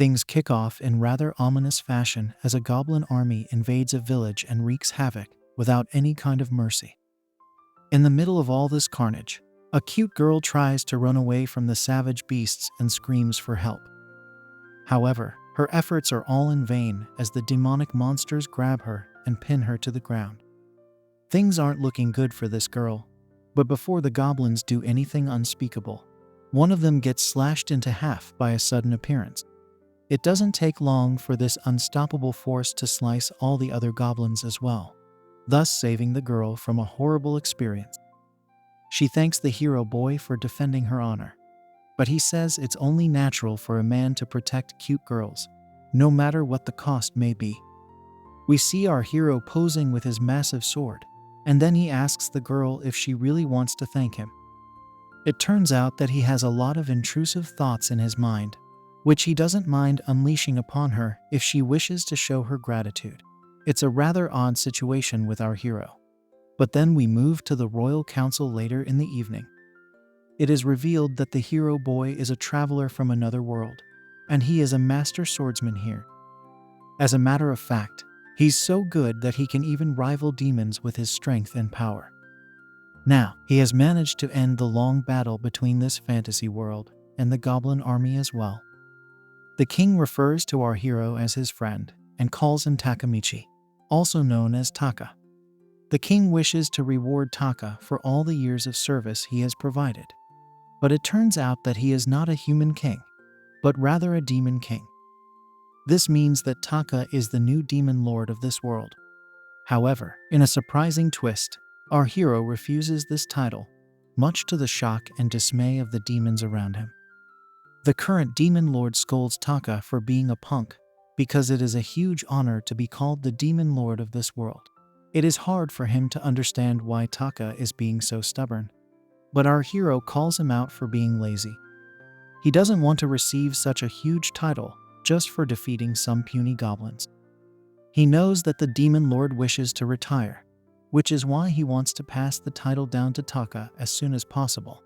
Things kick off in rather ominous fashion as a goblin army invades a village and wreaks havoc without any kind of mercy. In the middle of all this carnage, a cute girl tries to run away from the savage beasts and screams for help. However, her efforts are all in vain as the demonic monsters grab her and pin her to the ground. Things aren't looking good for this girl, but before the goblins do anything unspeakable, one of them gets slashed into half by a sudden appearance. It doesn't take long for this unstoppable force to slice all the other goblins as well, thus saving the girl from a horrible experience. She thanks the hero boy for defending her honor, but he says it's only natural for a man to protect cute girls, no matter what the cost may be. We see our hero posing with his massive sword, and then he asks the girl if she really wants to thank him. It turns out that he has a lot of intrusive thoughts in his mind, which he doesn't mind unleashing upon her if she wishes to show her gratitude. It's a rather odd situation with our hero. But then we move to the royal council later in the evening. It is revealed that the hero boy is a traveler from another world, and he is a master swordsman here. As a matter of fact, he's so good that he can even rival demons with his strength and power. Now, he has managed to end the long battle between this fantasy world and the goblin army as well. The king refers to our hero as his friend and calls him Takamichi, also known as Taka. The king wishes to reward Taka for all the years of service he has provided. But it turns out that he is not a human king, but rather a demon king. This means that Taka is the new demon lord of this world. However, in a surprising twist, our hero refuses this title, much to the shock and dismay of the demons around him. The current demon lord scolds Taka for being a punk, because it is a huge honor to be called the demon lord of this world. It is hard for him to understand why Taka is being so stubborn, but our hero calls him out for being lazy. He doesn't want to receive such a huge title just for defeating some puny goblins. He knows that the demon lord wishes to retire, which is why he wants to pass the title down to Taka as soon as possible.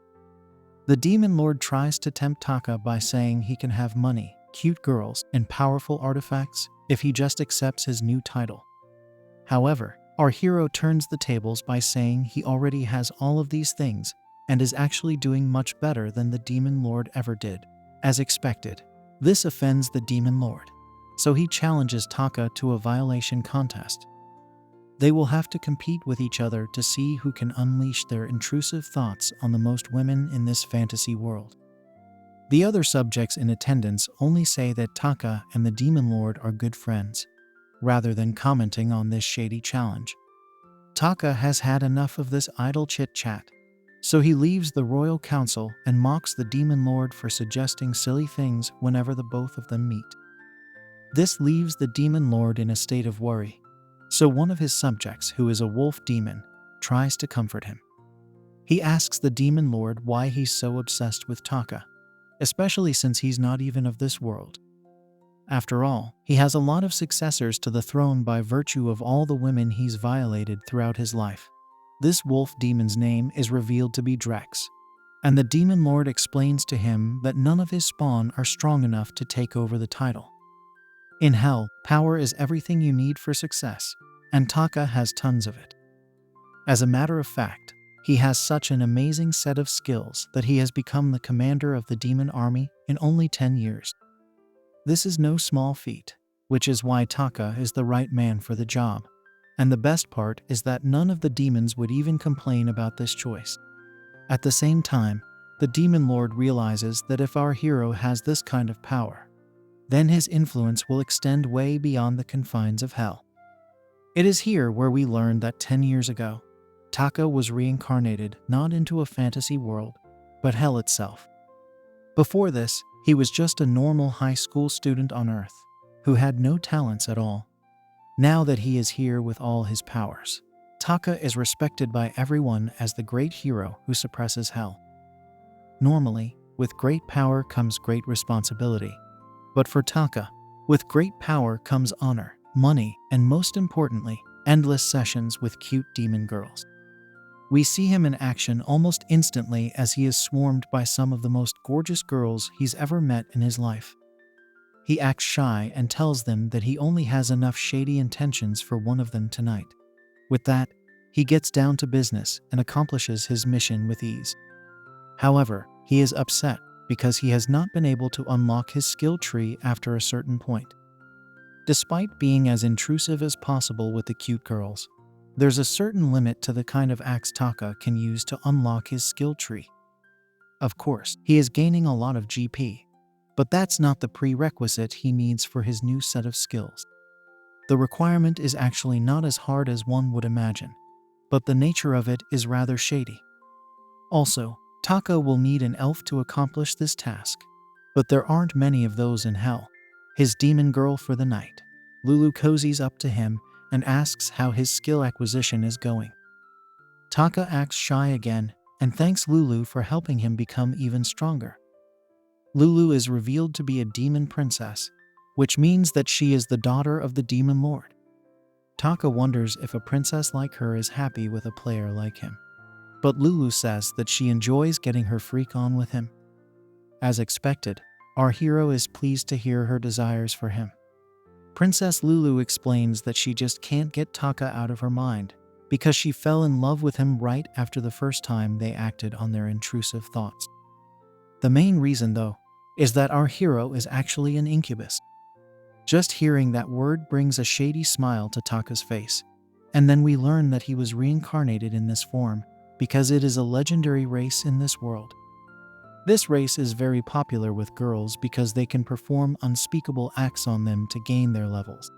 The demon lord tries to tempt Taka by saying he can have money, cute girls, and powerful artifacts if he just accepts his new title. However, our hero turns the tables by saying he already has all of these things and is actually doing much better than the demon lord ever did. As expected, this offends the demon lord, so he challenges Taka to a violation contest. They will have to compete with each other to see who can unleash their intrusive thoughts on the most women in this fantasy world. The other subjects in attendance only say that Taka and the demon lord are good friends, rather than commenting on this shady challenge. Taka has had enough of this idle chit-chat, so he leaves the royal council and mocks the demon lord for suggesting silly things whenever the both of them meet. This leaves the demon lord in a state of worry, so one of his subjects, who is a wolf demon, tries to comfort him. He asks the demon lord why he's so obsessed with Taka, especially since he's not even of this world. After all, he has a lot of successors to the throne by virtue of all the women he's violated throughout his life. This wolf demon's name is revealed to be Drex, and the demon lord explains to him that none of his spawn are strong enough to take over the title. In hell, power is everything you need for success, and Taka has tons of it. As a matter of fact, he has such an amazing set of skills that he has become the commander of the demon army in only 10 years. This is no small feat, which is why Taka is the right man for the job, and the best part is that none of the demons would even complain about this choice. At the same time, the demon lord realizes that if our hero has this kind of power, then his influence will extend way beyond the confines of hell. It is here where we learn that 10 years ago, Taka was reincarnated not into a fantasy world, but hell itself. Before this, he was just a normal high school student on Earth, who had no talents at all. Now that he is here with all his powers, Taka is respected by everyone as the great hero who suppresses hell. Normally, with great power comes great responsibility. But for Taka, with great power comes honor, money, and most importantly, endless sessions with cute demon girls. We see him in action almost instantly as he is swarmed by some of the most gorgeous girls he's ever met in his life. he acts shy and tells them that he only has enough shady intentions for one of them tonight. With that, he gets down to business and accomplishes his mission with ease. However, he is upset because he has not been able to unlock his skill tree after a certain point. Despite being as intrusive as possible with the cute girls, there's a certain limit to the kind of acts Taka can use to unlock his skill tree. Of course, he is gaining a lot of GP, but that's not the prerequisite he needs for his new set of skills. The requirement is actually not as hard as one would imagine, but the nature of it is rather shady. Also, Taka will need an elf to accomplish this task, but there aren't many of those in hell. His demon girl for the night, Lulu, cozies up to him and asks how his skill acquisition is going. Taka acts shy again and thanks Lulu for helping him become even stronger. Lulu is revealed to be a demon princess, which means that she is the daughter of the demon lord. Taka wonders if a princess like her is happy with a player like him, but Lulu says that she enjoys getting her freak on with him. As expected, our hero is pleased to hear her desires for him. Princess Lulu explains that she just can't get Taka out of her mind because she fell in love with him right after the first time they acted on their intrusive thoughts. The main reason, though, is that our hero is actually an incubus. Just hearing that word brings a shady smile to Taka's face, and then we learn that he was reincarnated in this form because it is a legendary race in this world. This race is very popular with girls because they can perform unspeakable acts on them to gain their levels.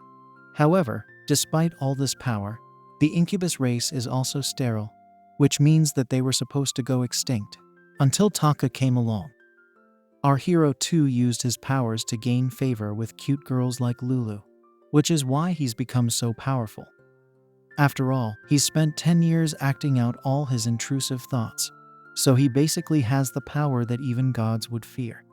However, despite all this power, the incubus race is also sterile, which means that they were supposed to go extinct until Taka came along. Our hero too used his powers to gain favor with cute girls like Lulu, which is why he's become so powerful. After all, he's spent 10 years acting out all his intrusive thoughts, so he basically has the power that even gods would fear.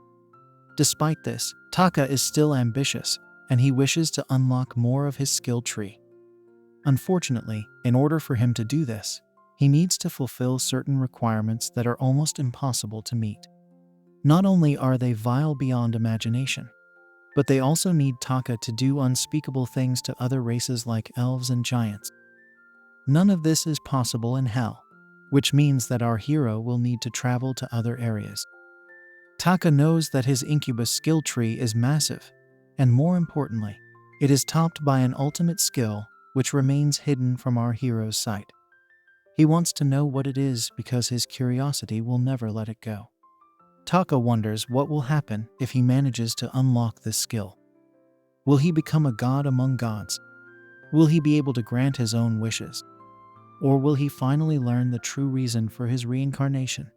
Despite this, Taka is still ambitious, and he wishes to unlock more of his skill tree. Unfortunately, in order for him to do this, he needs to fulfill certain requirements that are almost impossible to meet. Not only are they vile beyond imagination, but they also need Taka to do unspeakable things to other races like elves and giants. None of this is possible in hell, which means that our hero will need to travel to other areas. Taka knows that his incubus skill tree is massive, and more importantly, it is topped by an ultimate skill which remains hidden from our hero's sight. He wants to know what it is because his curiosity will never let it go. Taka wonders what will happen if he manages to unlock this skill. Will he become a god among gods? Will he be able to grant his own wishes? Or will he finally learn the true reason for his reincarnation?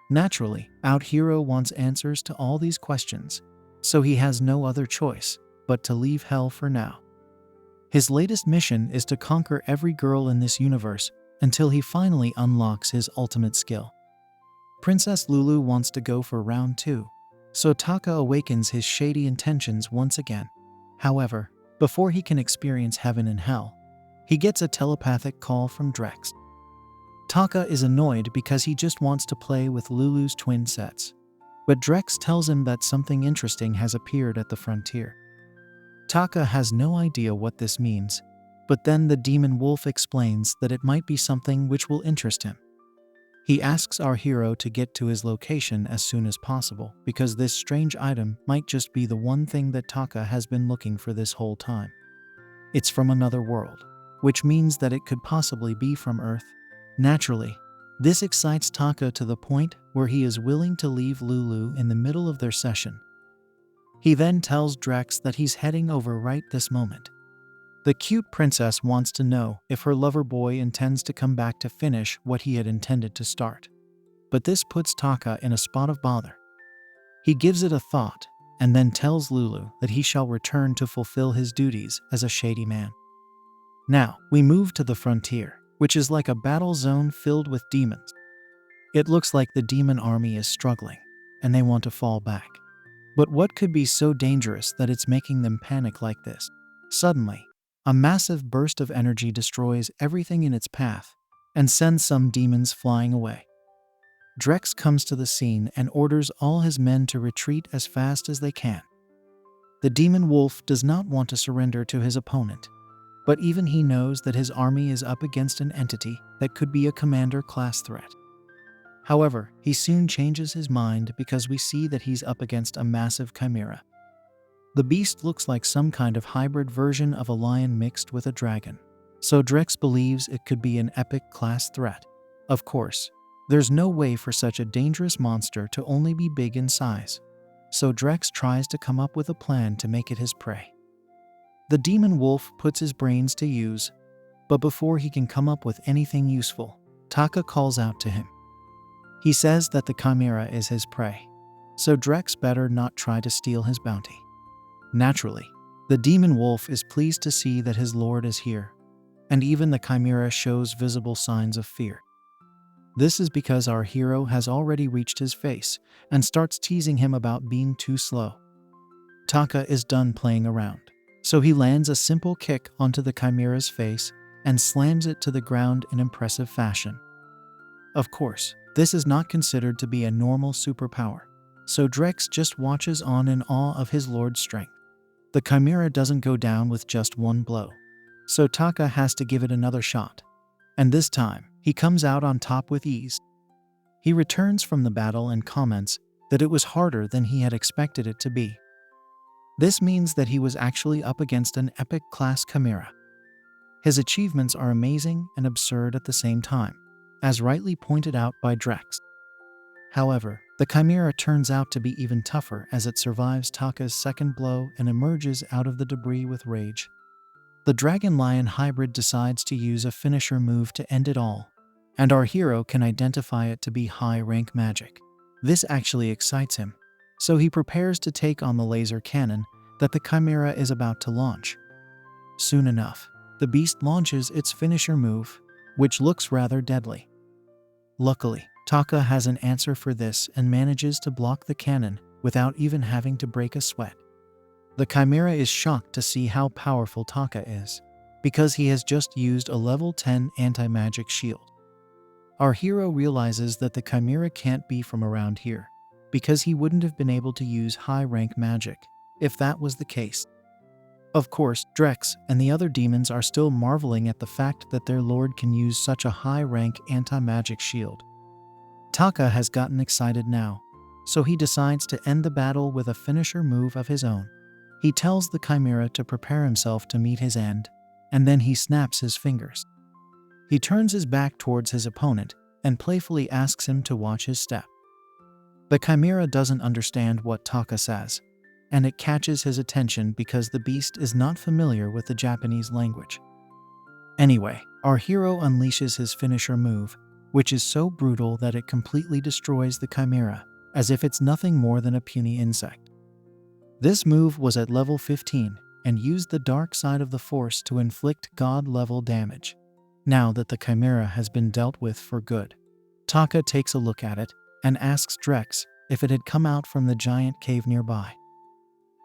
Naturally, our hero wants answers to all these questions, so he has no other choice but to leave hell for now. His latest mission is to conquer every girl in this universe until he finally unlocks his ultimate skill. Princess Lulu wants to go for round 2, so Taka awakens his shady intentions once again. However, before he can experience heaven and hell, he gets a telepathic call from Drex. Taka is annoyed because he just wants to play with Lulu's twin sets, but Drex tells him that something interesting has appeared at the frontier. Taka has no idea what this means, but then the demon wolf explains that it might be something which will interest him. He asks our hero to get to his location as soon as possible because this strange item might just be the one thing that Taka has been looking for this whole time. It's from another world, which means that it could possibly be from Earth. Naturally, this excites Taka to the point where he is willing to leave Lulu in the middle of their session. He then tells Drex that he's heading over right this moment. The cute princess wants to know if her lover boy intends to come back to finish what he had intended to start. But this puts Taka in a spot of bother. He gives it a thought and then tells Lulu that he shall return to fulfill his duties as a shady man. Now, we move to the frontier, which is like a battle zone filled with demons. It looks like the demon army is struggling, and they want to fall back. But what could be so dangerous that it's making them panic like this? Suddenly, a massive burst of energy destroys everything in its path and sends some demons flying away. Drex comes to the scene and orders all his men to retreat as fast as they can. The demon wolf does not want to surrender to his opponent, but even he knows that his army is up against an entity that could be a commander-class threat. However, he soon changes his mind because we see that he's up against a massive chimera. The beast looks like some kind of hybrid version of a lion mixed with a dragon, so Drex believes it could be an epic-class threat. Of course, there's no way for such a dangerous monster to only be big in size, so Drex tries to come up with a plan to make it his prey. The demon wolf puts his brains to use, but before he can come up with anything useful, Taka calls out to him. He says that the chimera is his prey, so Drex better not try to steal his bounty. Naturally, the demon wolf is pleased to see that his lord is here, and even the chimera shows visible signs of fear. This is because our hero has already reached his face and starts teasing him about being too slow. Taka is done playing around, so he lands a simple kick onto the chimera's face and slams it to the ground in impressive fashion. Of course, this is not considered to be a normal superpower, so Drex just watches on in awe of his lord's strength. The chimera doesn't go down with just one blow, so Taka has to give it another shot, and this time, he comes out on top with ease. He returns from the battle and comments that it was harder than he had expected it to be. This means that he was actually up against an epic-class chimera. His achievements are amazing and absurd at the same time, as rightly pointed out by Drex. However, the chimera turns out to be even tougher as it survives Taka's second blow and emerges out of the debris with rage. The dragon-lion hybrid decides to use a finisher move to end it all, and our hero can identify it to be high-rank magic. This actually excites him, so he prepares to take on the laser cannon that the chimera is about to launch. Soon enough, the beast launches its finisher move, which looks rather deadly. Luckily, Taka has an answer for this and manages to block the cannon without even having to break a sweat. The chimera is shocked to see how powerful Taka is, because he has just used a level 10 anti-magic shield. Our hero realizes that the chimera can't be from around here, because he wouldn't have been able to use high-rank magic if that was the case. Of course, Drex and the other demons are still marveling at the fact that their lord can use such a high-rank anti-magic shield. Taka has gotten excited now, so he decides to end the battle with a finisher move of his own. He tells the chimera to prepare himself to meet his end, and then he snaps his fingers. He turns his back towards his opponent and playfully asks him to watch his step. The chimera doesn't understand what Taka says, and it catches his attention because the beast is not familiar with the Japanese language. Anyway, our hero unleashes his finisher move, which is so brutal that it completely destroys the chimera, as if it's nothing more than a puny insect. This move was at level 15 and used the dark side of the force to inflict god-level damage. Now that the chimera has been dealt with for good, Taka takes a look at it and asks Drex if it had come out from the giant cave nearby.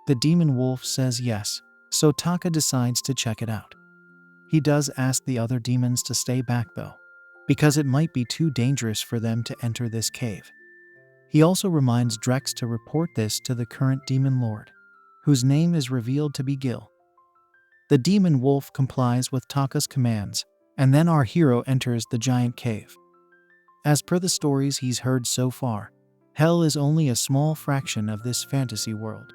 The demon wolf says yes, so Taka decides to check it out. He does ask the other demons to stay back though, because it might be too dangerous for them to enter this cave. He also reminds Drex to report this to the current demon lord, whose name is revealed to be Gil. The demon wolf complies with Taka's commands, and then our hero enters the giant cave. As per the stories he's heard so far, hell is only a small fraction of this fantasy world.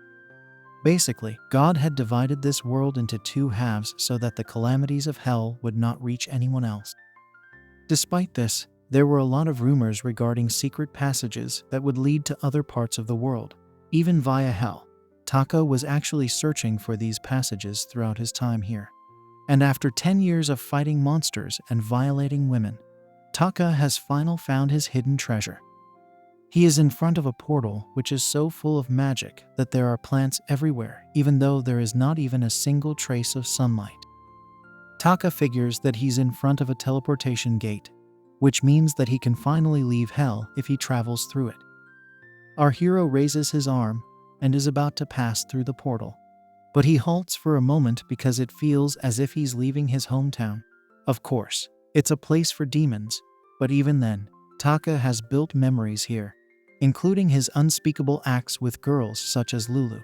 Basically, God had divided this world into two halves so that the calamities of hell would not reach anyone else. Despite this, there were a lot of rumors regarding secret passages that would lead to other parts of the world, even via hell. Taka was actually searching for these passages throughout his time here. And after 10 years of fighting monsters and violating women, Taka has finally found his hidden treasure. He is in front of a portal which is so full of magic that there are plants everywhere, even though there is not even a single trace of sunlight. Taka figures that he's in front of a teleportation gate, which means that he can finally leave hell if he travels through it. Our hero raises his arm and is about to pass through the portal, but he halts for a moment because it feels as if he's leaving his hometown. Of course, it's a place for demons, but even then, Taka has built memories here, including his unspeakable acts with girls such as Lulu.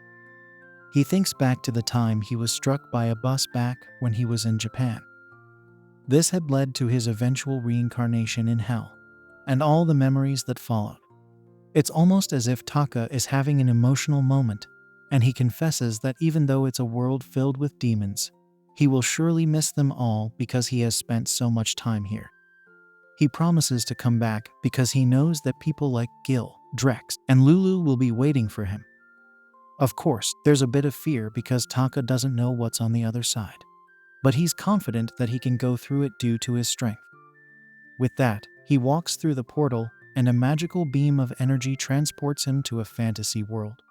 He thinks back to the time he was struck by a bus back when he was in Japan. This had led to his eventual reincarnation in hell, and all the memories that followed. It's almost as if Taka is having an emotional moment, and he confesses that even though it's a world filled with demons, he will surely miss them all because he has spent so much time here. He promises to come back because he knows that people like Gil, Drex, and Lulu will be waiting for him. Of course, there's a bit of fear because Taka doesn't know what's on the other side, but he's confident that he can go through it due to his strength. With that, he walks through the portal, and a magical beam of energy transports him to a fantasy world.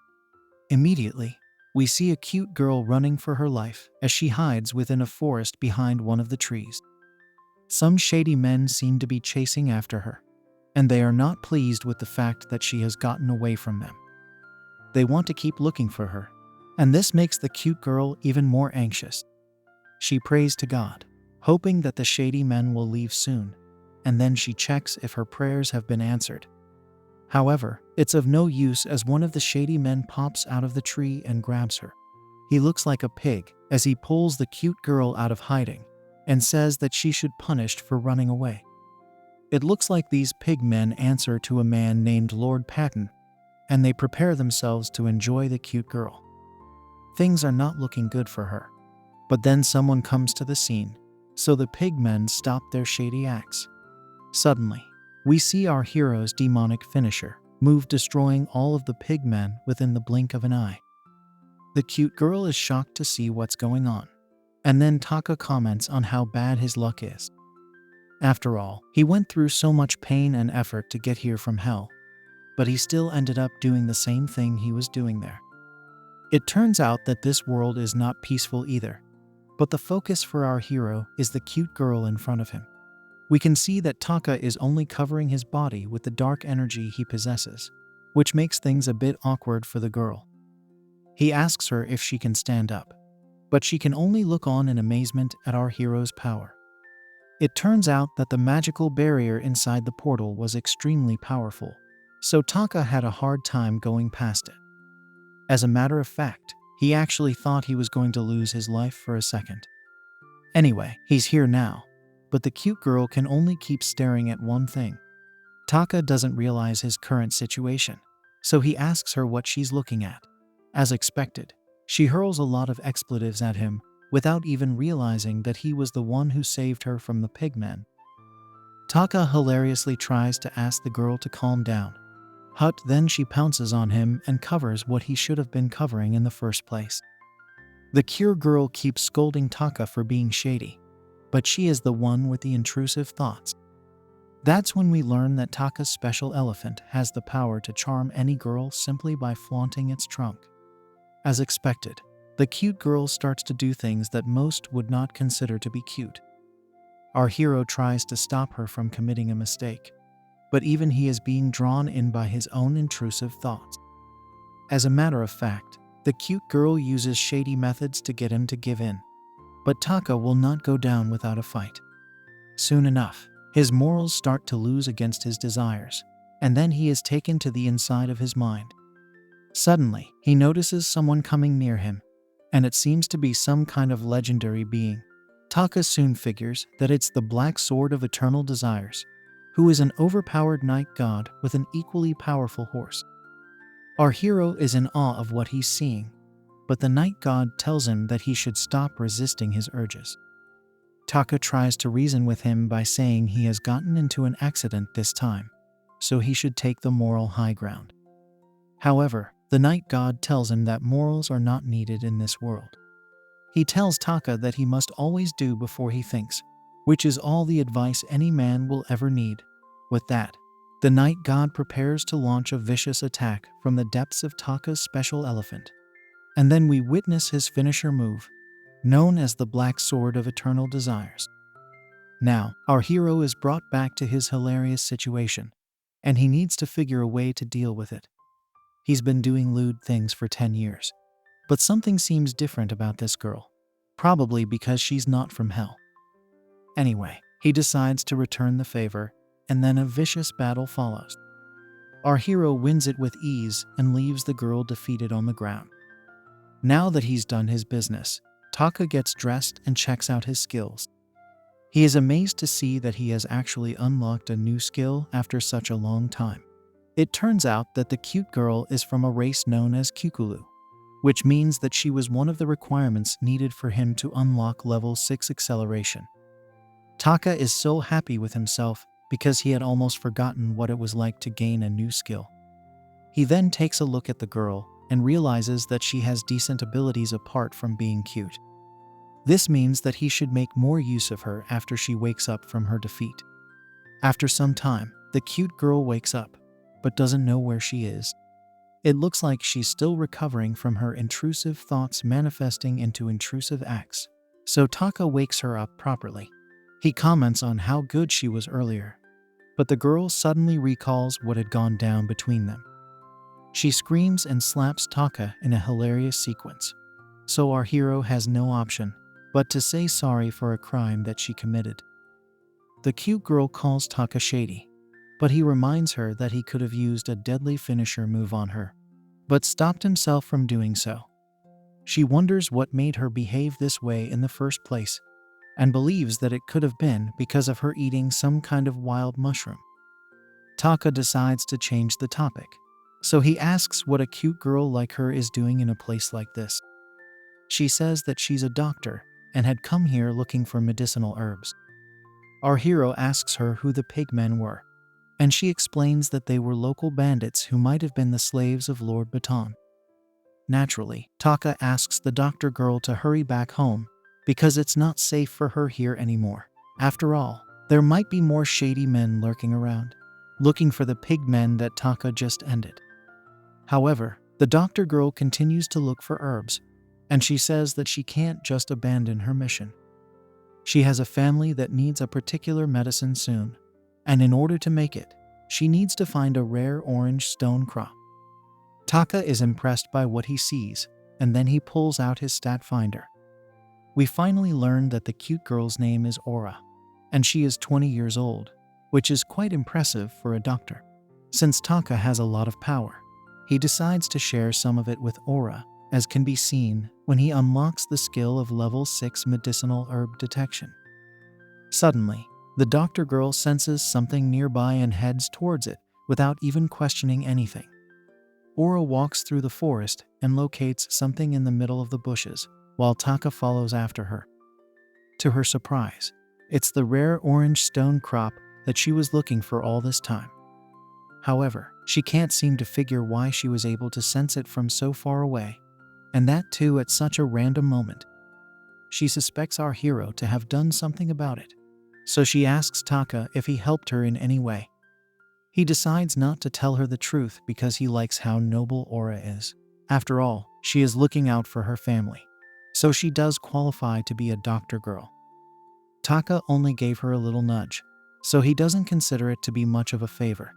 Immediately, we see a cute girl running for her life as she hides within a forest behind one of the trees. Some shady men seem to be chasing after her, and they are not pleased with the fact that she has gotten away from them. They want to keep looking for her, and this makes the cute girl even more anxious. She prays to God, hoping that the shady men will leave soon, and then she checks if her prayers have been answered. However, it's of no use as one of the shady men pops out of the tree and grabs her. He looks like a pig as he pulls the cute girl out of hiding and says that she should be punished for running away. It looks like these pig men answer to a man named Lord Patton, and they prepare themselves to enjoy the cute girl. Things are not looking good for her. But then someone comes to the scene, so the pig men stop their shady acts. Suddenly, we see our hero's demonic finisher move, destroying all of the pig men within the blink of an eye. The cute girl is shocked to see what's going on, and then Taka comments on how bad his luck is. After all, he went through so much pain and effort to get here from hell, but he still ended up doing the same thing he was doing there. It turns out that this world is not peaceful either, but the focus for our hero is the cute girl in front of him. We can see that Taka is only covering his body with the dark energy he possesses, which makes things a bit awkward for the girl. He asks her if she can stand up, but she can only look on in amazement at our hero's power. It turns out that the magical barrier inside the portal was extremely powerful, so Taka had a hard time going past it. As a matter of fact, he actually thought he was going to lose his life for a second. Anyway, he's here now, but the cute girl can only keep staring at one thing. Taka doesn't realize his current situation, so he asks her what she's looking at. As expected, she hurls a lot of expletives at him without even realizing that he was the one who saved her from the pigmen. Taka hilariously tries to ask the girl to calm down. Then she pounces on him and covers what he should have been covering in the first place. The cute girl keeps scolding Taka for being shady, but she is the one with the intrusive thoughts. That's when we learn that Taka's special elephant has the power to charm any girl simply by flaunting its trunk. As expected, the cute girl starts to do things that most would not consider to be cute. Our hero tries to stop her from committing a mistake, but even he is being drawn in by his own intrusive thoughts. As a matter of fact, the cute girl uses shady methods to get him to give in, but Taka will not go down without a fight. Soon enough, his morals start to lose against his desires, and then he is taken to the inside of his mind. Suddenly, he notices someone coming near him, and it seems to be some kind of legendary being. Taka soon figures that it's the Black Sword of Eternal Desires, who is an overpowered night god with an equally powerful horse. Our hero is in awe of what he's seeing, but the night god tells him that he should stop resisting his urges. Taka tries to reason with him by saying he has gotten into an accident this time, so he should take the moral high ground. However, the night god tells him that morals are not needed in this world. He tells Taka that he must always do before he thinks, which is all the advice any man will ever need. With that, the night god prepares to launch a vicious attack from the depths of Taka's special elephant. And then we witness his finisher move, known as the Black Sword of Eternal Desires. Now, our hero is brought back to his hilarious situation, and he needs to figure a way to deal with it. He's been doing lewd things for 10 years, but something seems different about this girl, probably because she's not from hell. Anyway, he decides to return the favor, and then a vicious battle follows. Our hero wins it with ease and leaves the girl defeated on the ground. Now that he's done his business, Taka gets dressed and checks out his skills. He is amazed to see that he has actually unlocked a new skill after such a long time. It turns out that the cute girl is from a race known as Kukulu, which means that she was one of the requirements needed for him to unlock level 6 acceleration. Taka is so happy with himself because he had almost forgotten what it was like to gain a new skill. He then takes a look at the girl and realizes that she has decent abilities apart from being cute. This means that he should make more use of her after she wakes up from her defeat. After some time, the cute girl wakes up, but doesn't know where she is. It looks like she's still recovering from her intrusive thoughts manifesting into intrusive acts, so Taka wakes her up properly. He comments on how good she was earlier, but the girl suddenly recalls what had gone down between them. She screams and slaps Taka in a hilarious sequence, so our hero has no option but to say sorry for a crime that she committed. The cute girl calls Taka shady, but he reminds her that he could have used a deadly finisher move on her, but stopped himself from doing so. She wonders what made her behave this way in the first place, and believes that it could have been because of her eating some kind of wild mushroom. Taka decides to change the topic, so he asks what a cute girl like her is doing in a place like this. She says that she's a doctor and had come here looking for medicinal herbs. Our hero asks her who the pigmen were, and she explains that they were local bandits who might have been the slaves of Lord Baton. Naturally, Taka asks the doctor girl to hurry back home because it's not safe for her here anymore. After all, there might be more shady men lurking around, looking for the pigmen that Taka just ended. However, the doctor girl continues to look for herbs, and she says that she can't just abandon her mission. She has a family that needs a particular medicine soon, and in order to make it, she needs to find a rare orange stone crop. Taka is impressed by what he sees, and then he pulls out his stat finder. We finally learn that the cute girl's name is Aura, and she is 20 years old, which is quite impressive for a doctor. Since Taka has a lot of power, he decides to share some of it with Aura, as can be seen when he unlocks the skill of level 6 medicinal herb detection. Suddenly, the doctor girl senses something nearby and heads towards it without even questioning anything. Aura walks through the forest and locates something in the middle of the bushes, while Taka follows after her. To her surprise, it's the rare orange stone crop that she was looking for all this time. However, she can't seem to figure why she was able to sense it from so far away, and that too at such a random moment. She suspects our hero to have done something about it, so she asks Taka if he helped her in any way. He decides not to tell her the truth because he likes how noble Aura is. After all, she is looking out for her family, so she does qualify to be a doctor girl. Taka only gave her a little nudge, so he doesn't consider it to be much of a favor.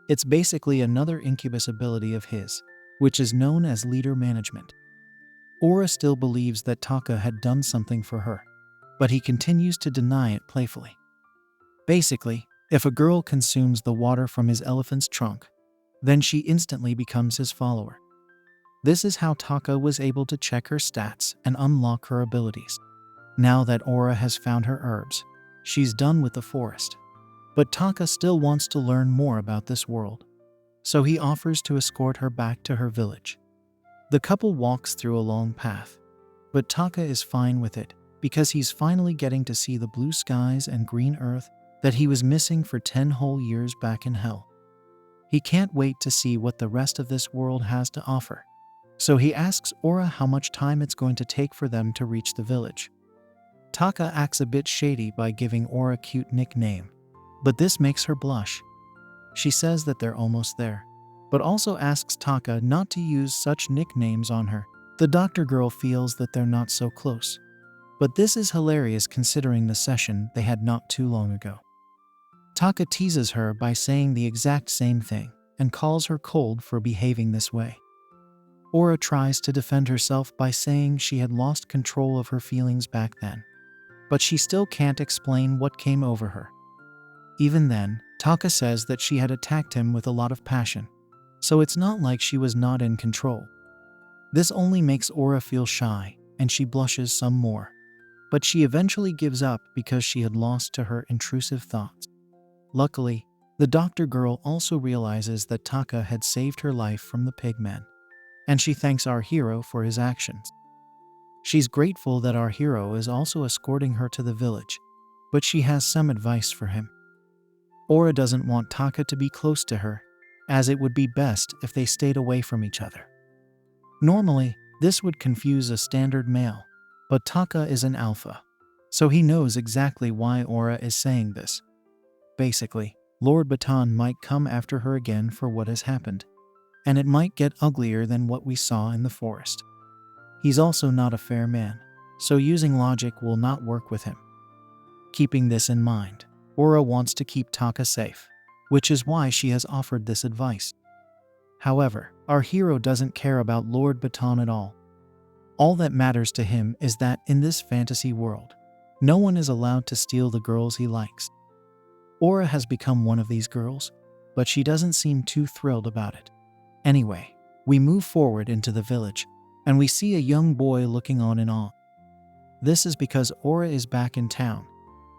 It's basically another incubus ability of his, which is known as leader management. Aura still believes that Taka had done something for her, but he continues to deny it playfully. Basically, if a girl consumes the water from his elephant's trunk, then she instantly becomes his follower. This is how Taka was able to check her stats and unlock her abilities. Now that Aura has found her herbs, she's done with the forest. But Taka still wants to learn more about this world, so he offers to escort her back to her village. The couple walks through a long path, but Taka is fine with it because he's finally getting to see the blue skies and green earth that he was missing for 10 whole years back in hell. He can't wait to see what the rest of this world has to offer, so he asks Aura how much time it's going to take for them to reach the village. Taka acts a bit shady by giving Aura a cute nickname, but this makes her blush. She says that they're almost there, but also asks Taka not to use such nicknames on her. The doctor girl feels that they're not so close, but this is hilarious considering the session they had not too long ago. Taka teases her by saying the exact same thing and calls her cold for behaving this way. Aura tries to defend herself by saying she had lost control of her feelings back then, but she still can't explain what came over her. Even then, Taka says that she had attacked him with a lot of passion, so it's not like she was not in control. This only makes Aura feel shy, and she blushes some more. But she eventually gives up because she had lost to her intrusive thoughts. Luckily, the doctor girl also realizes that Taka had saved her life from the pigmen, and she thanks our hero for his actions. She's grateful that our hero is also escorting her to the village, but she has some advice for him. Aura doesn't want Taka to be close to her, as it would be best if they stayed away from each other. Normally, this would confuse a standard male, but Taka is an alpha, so he knows exactly why Aura is saying this. Basically, Lord Baton might come after her again for what has happened, and it might get uglier than what we saw in the forest. He's also not a fair man, so using logic will not work with him. Keeping this in mind, Aura wants to keep Taka safe, which is why she has offered this advice. However, our hero doesn't care about Lord Baton at all. All that matters to him is that in this fantasy world, no one is allowed to steal the girls he likes. Aura has become one of these girls, but she doesn't seem too thrilled about it. Anyway, we move forward into the village, and we see a young boy looking on in awe. This is because Aura is back in town,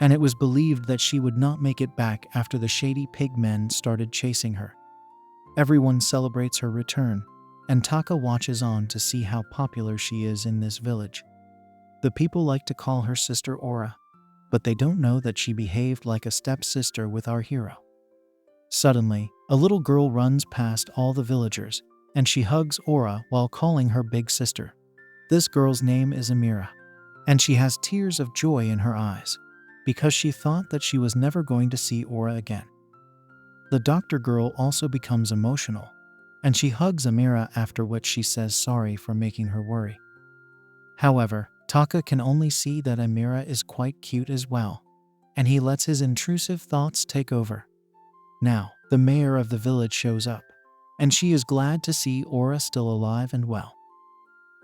and it was believed that she would not make it back after the shady pig men started chasing her. Everyone celebrates her return, and Taka watches on to see how popular she is in this village. The people like to call her Sister Aura, but they don't know that she behaved like a stepsister with our hero. Suddenly, a little girl runs past all the villagers, and she hugs Aura while calling her big sister. This girl's name is Amira, and she has tears of joy in her eyes, because she thought that she was never going to see Aura again. The doctor girl also becomes emotional, and she hugs Amira, after which she says sorry for making her worry. However, Taka can only see that Amira is quite cute as well, and he lets his intrusive thoughts take over. Now, the mayor of the village shows up, and she is glad to see Aura still alive and well.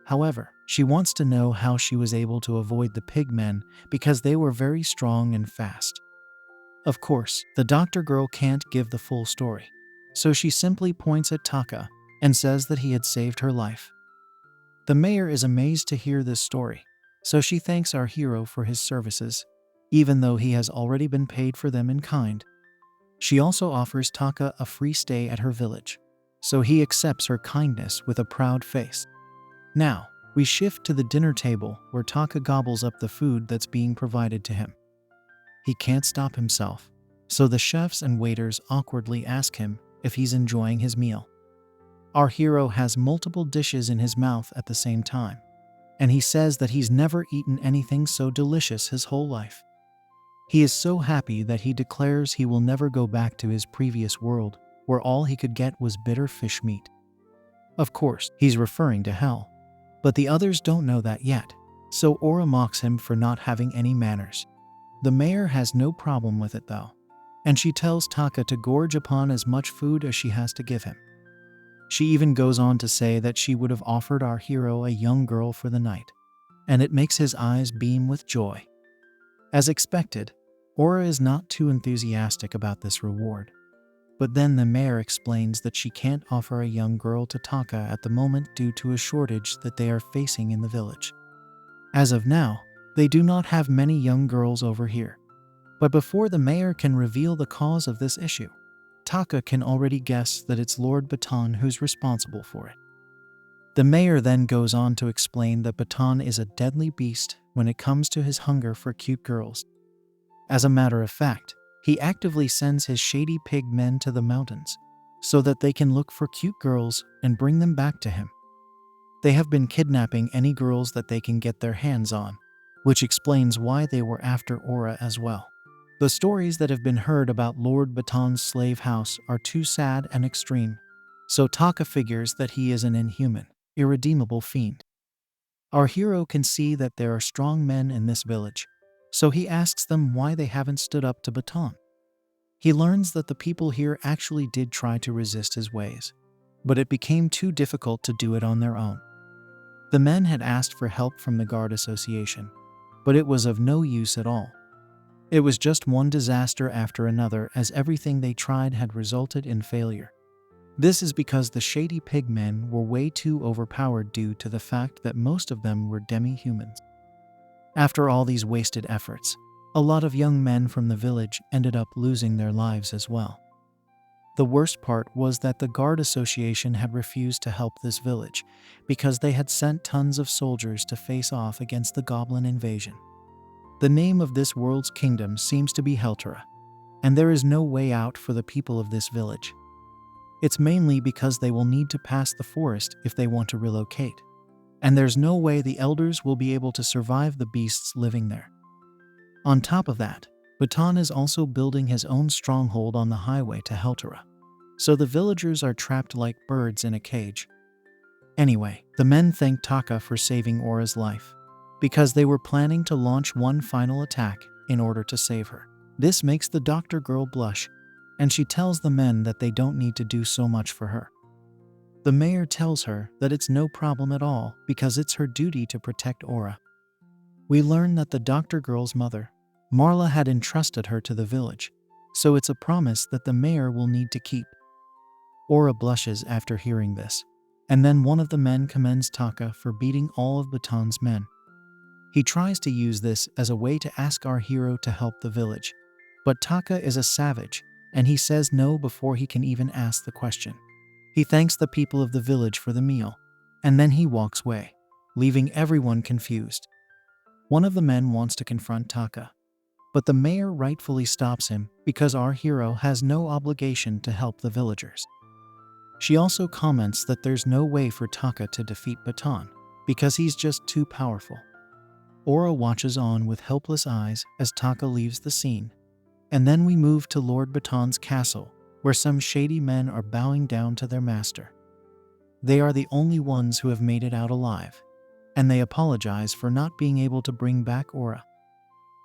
However, she wants to know how she was able to avoid the pigmen because they were very strong and fast. Of course, the doctor girl can't give the full story, so she simply points at Taka and says that he had saved her life. The mayor is amazed to hear this story, so she thanks our hero for his services, even though he has already been paid for them in kind. She also offers Taka a free stay at her village, so he accepts her kindness with a proud face. Now, we shift to the dinner table where Taka gobbles up the food that's being provided to him. He can't stop himself, so the chefs and waiters awkwardly ask him if he's enjoying his meal. Our hero has multiple dishes in his mouth at the same time, and he says that he's never eaten anything so delicious his whole life. He is so happy that he declares he will never go back to his previous world, where all he could get was bitter fish meat. Of course, he's referring to hell, but the others don't know that yet, so Aura mocks him for not having any manners. The mayor has no problem with it though, and she tells Taka to gorge upon as much food as she has to give him. She even goes on to say that she would have offered our hero a young girl for the night, and it makes his eyes beam with joy. As expected, Aura is not too enthusiastic about this reward, but then the mayor explains that she can't offer a young girl to Taka at the moment due to a shortage that they are facing in the village. As of now, they do not have many young girls over here, but before the mayor can reveal the cause of this issue, Taka can already guess that it's Lord Baton who's responsible for it. The mayor then goes on to explain that Baton is a deadly beast when it comes to his hunger for cute girls. As a matter of fact, he actively sends his shady pig men to the mountains so that they can look for cute girls and bring them back to him. They have been kidnapping any girls that they can get their hands on, which explains why they were after Aura as well. The stories that have been heard about Lord Baton's slave house are too sad and extreme, so Taka figures that he is an inhuman, irredeemable fiend. Our hero can see that there are strong men in this village, so he asks them why they haven't stood up to Baton. He learns that the people here actually did try to resist his ways, but it became too difficult to do it on their own. The men had asked for help from the Guard Association, but it was of no use at all. It was just one disaster after another as everything they tried had resulted in failure. This is because the shady pig men were way too overpowered due to the fact that most of them were demi-humans. After all these wasted efforts, a lot of young men from the village ended up losing their lives as well. The worst part was that the Guard Association had refused to help this village because they had sent tons of soldiers to face off against the goblin invasion. The name of this world's kingdom seems to be Heltera, and there is no way out for the people of this village. It's mainly because they will need to pass the forest if they want to relocate, and there's no way the elders will be able to survive the beasts living there. On top of that, Baton is also building his own stronghold on the highway to Heltera, so the villagers are trapped like birds in a cage. Anyway, the men thank Taka for saving Aura's life, because they were planning to launch one final attack in order to save her. This makes the doctor girl blush, and she tells the men that they don't need to do so much for her. The mayor tells her that it's no problem at all because it's her duty to protect Aura. We learn that the doctor girl's mother, Marla, had entrusted her to the village, so it's a promise that the mayor will need to keep. Aura blushes after hearing this, and then one of the men commends Taka for beating all of Baton's men. He tries to use this as a way to ask our hero to help the village, but Taka is a savage, and he says no before he can even ask the question. He thanks the people of the village for the meal, and then he walks away, leaving everyone confused. One of the men wants to confront Taka, but the mayor rightfully stops him because our hero has no obligation to help the villagers. She also comments that there's no way for Taka to defeat Baton because he's just too powerful. Aura watches on with helpless eyes as Taka leaves the scene, and then we move to Lord Baton's castle, where some shady men are bowing down to their master. They are the only ones who have made it out alive, and they apologize for not being able to bring back Aura.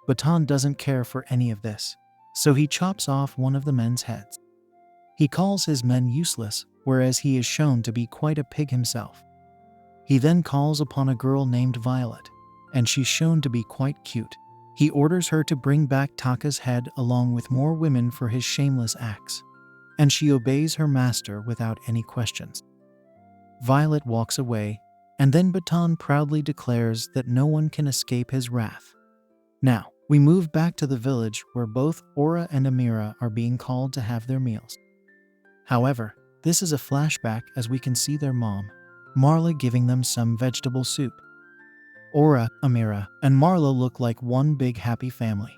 Baton doesn't care for any of this, so he chops off one of the men's heads. He calls his men useless, whereas he is shown to be quite a pig himself. He then calls upon a girl named Violet, and she's shown to be quite cute. He orders her to bring back Taka's head along with more women for his shameless acts, and she obeys her master without any questions. Violet walks away, and then Baton proudly declares that no one can escape his wrath. Now, we move back to the village where both Aura and Amira are being called to have their meals. However, this is a flashback as we can see their mom, Marla, giving them some vegetable soup. Aura, Amira, and Marla look like one big happy family.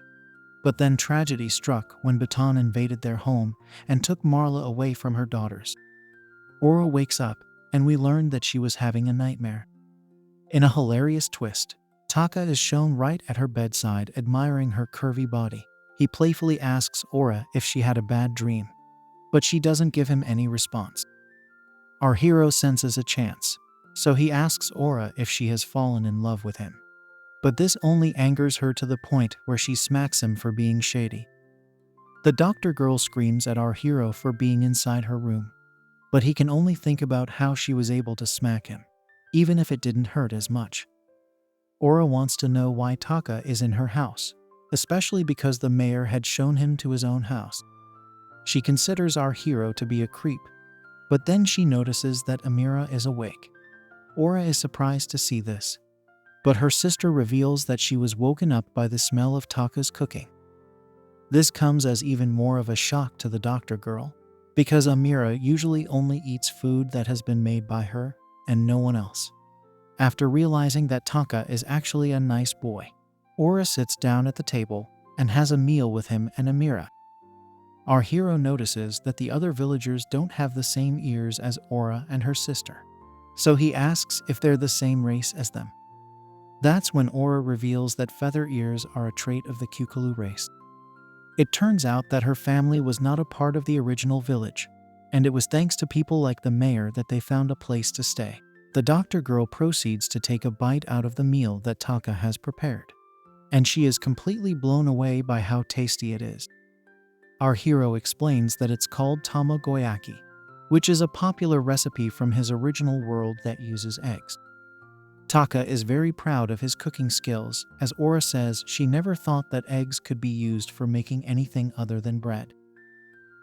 But then tragedy struck when Baton invaded their home and took Marla away from her daughters. Aura wakes up, and we learn that she was having a nightmare. In a hilarious twist, Taka is shown right at her bedside admiring her curvy body. He playfully asks Aura if she had a bad dream, but she doesn't give him any response. Our hero senses a chance, so he asks Aura if she has fallen in love with him. But this only angers her to the point where she smacks him for being shady. The doctor girl screams at our hero for being inside her room, but he can only think about how she was able to smack him, even if it didn't hurt as much. Aura wants to know why Taka is in her house, especially because the mayor had shown him to his own house. She considers our hero to be a creep, but then she notices that Amira is awake. Aura is surprised to see this, but her sister reveals that she was woken up by the smell of Taka's cooking. This comes as even more of a shock to the doctor girl, because Amira usually only eats food that has been made by her and no one else. After realizing that Taka is actually a nice boy, Aura sits down at the table and has a meal with him and Amira. Our hero notices that the other villagers don't have the same ears as Aura and her sister, so he asks if they're the same race as them. That's when Aura reveals that feather ears are a trait of the Kukulu race. It turns out that her family was not a part of the original village, and it was thanks to people like the mayor that they found a place to stay. The doctor girl proceeds to take a bite out of the meal that Taka has prepared, and she is completely blown away by how tasty it is. Our hero explains that it's called tamagoyaki, which is a popular recipe from his original world that uses eggs. Taka is very proud of his cooking skills, as Aura says she never thought that eggs could be used for making anything other than bread.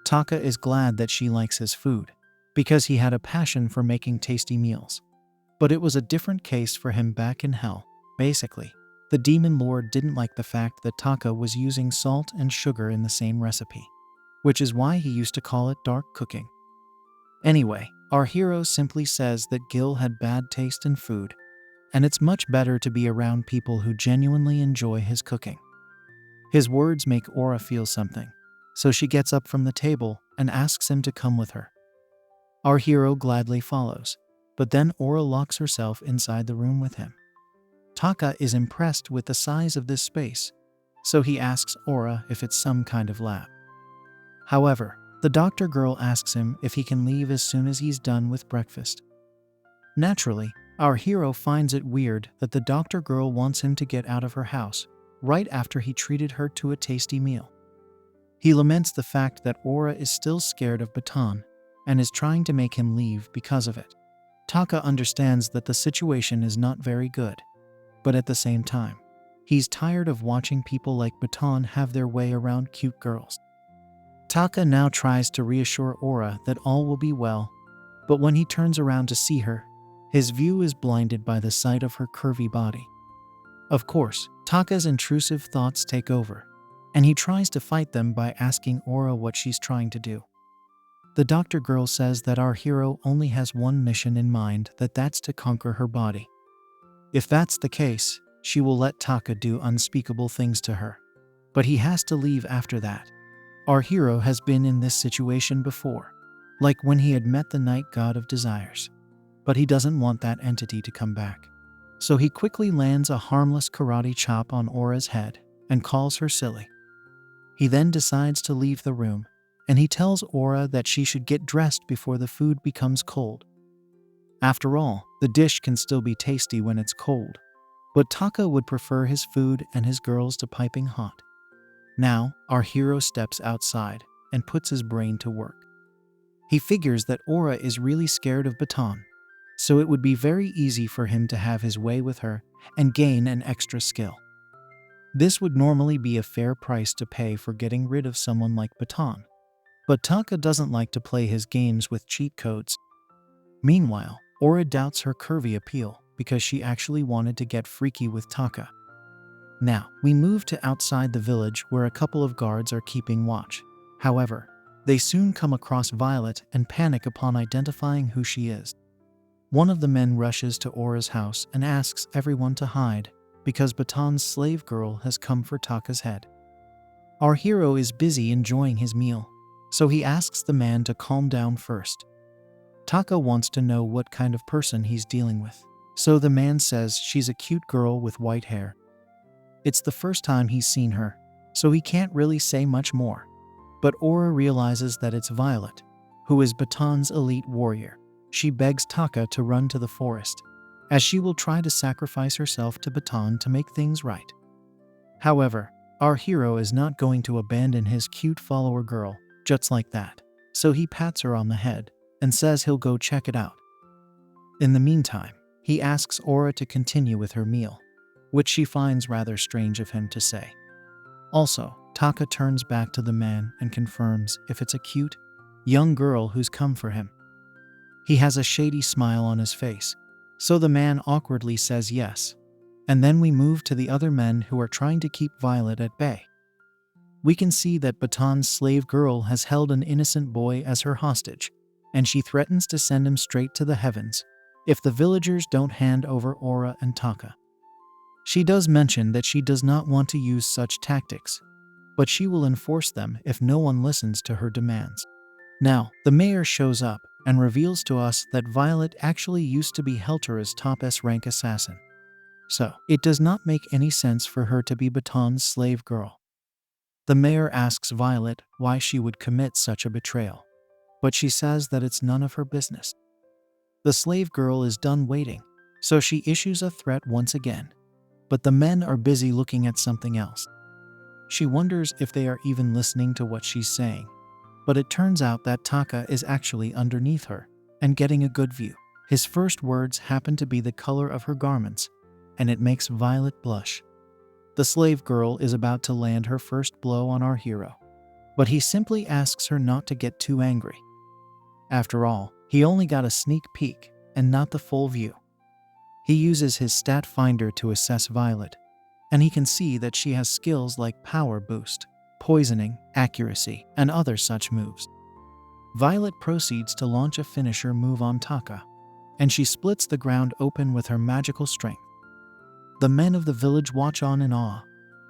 Taka is glad that she likes his food, because he had a passion for making tasty meals. But it was a different case for him back in hell. Basically, the demon lord didn't like the fact that Taka was using salt and sugar in the same recipe, which is why he used to call it dark cooking. Anyway, our hero simply says that Gil had bad taste in food, and it's much better to be around people who genuinely enjoy his cooking. His words make Aura feel something, so she gets up from the table and asks him to come with her. Our hero gladly follows, but then Aura locks herself inside the room with him. Taka is impressed with the size of this space, so he asks Aura if it's some kind of lab. However, the doctor girl asks him if he can leave as soon as he's done with breakfast. Naturally, our hero finds it weird that the doctor girl wants him to get out of her house right after he treated her to a tasty meal. He laments the fact that Aura is still scared of Baton and is trying to make him leave because of it. Taka understands that the situation is not very good, but at the same time, he's tired of watching people like Baton have their way around cute girls. Taka now tries to reassure Aura that all will be well, but when he turns around to see her, his view is blinded by the sight of her curvy body. Of course, Taka's intrusive thoughts take over, and he tries to fight them by asking Aura what she's trying to do. The doctor girl says that our hero only has one mission in mind, that's to conquer her body. If that's the case, she will let Taka do unspeakable things to her, but he has to leave after that. Our hero has been in this situation before, like when he had met the night god of desires, but he doesn't want that entity to come back. So he quickly lands a harmless karate chop on Aura's head and calls her silly. He then decides to leave the room, and he tells Aura that she should get dressed before the food becomes cold. After all, the dish can still be tasty when it's cold, but Taka would prefer his food and his girls to piping hot. Now, our hero steps outside and puts his brain to work. He figures that Aura is really scared of Baton, so it would be very easy for him to have his way with her and gain an extra skill. This would normally be a fair price to pay for getting rid of someone like Baton, but Taka doesn't like to play his games with cheat codes. Meanwhile, Aura doubts her curvy appeal because she actually wanted to get freaky with Taka. Now, we move to outside the village where a couple of guards are keeping watch. However, they soon come across Violet and panic upon identifying who she is. One of the men rushes to Aura's house and asks everyone to hide because Baton's slave girl has come for Taka's head. Our hero is busy enjoying his meal, so he asks the man to calm down first. Taka wants to know what kind of person he's dealing with, so the man says she's a cute girl with white hair. It's the first time he's seen her, so he can't really say much more. But Aura realizes that it's Violet, who is Baton's elite warrior. She begs Taka to run to the forest, as she will try to sacrifice herself to Baton to make things right. However, our hero is not going to abandon his cute follower girl just like that, so he pats her on the head and says he'll go check it out. In the meantime, he asks Aura to continue with her meal, which she finds rather strange of him to say. Also, Taka turns back to the man and confirms if it's a cute, young girl who's come for him. He has a shady smile on his face, so the man awkwardly says yes, and then we move to the other men who are trying to keep Violet at bay. We can see that Baton's slave girl has held an innocent boy as her hostage, and she threatens to send him straight to the heavens if the villagers don't hand over Aura and Taka. She does mention that she does not want to use such tactics, but she will enforce them if no one listens to her demands. Now, the mayor shows up and reveals to us that Violet actually used to be Heltera's top S-rank assassin. So, it does not make any sense for her to be Baton's slave girl. The mayor asks Violet why she would commit such a betrayal, but she says that it's none of her business. The slave girl is done waiting, so she issues a threat once again, but the men are busy looking at something else. She wonders if they are even listening to what she's saying, but it turns out that Taka is actually underneath her and getting a good view. His first words happen to be the color of her garments, and it makes Violet blush. The slave girl is about to land her first blow on our hero, but he simply asks her not to get too angry. After all, He only got a sneak peek and not the full view. He uses his stat finder to assess Violet, and he can see that she has skills like power boost, poisoning, accuracy, and other such moves. Violet proceeds to launch a finisher move on Taka, and she splits the ground open with her magical strength. The men of the village watch on in awe,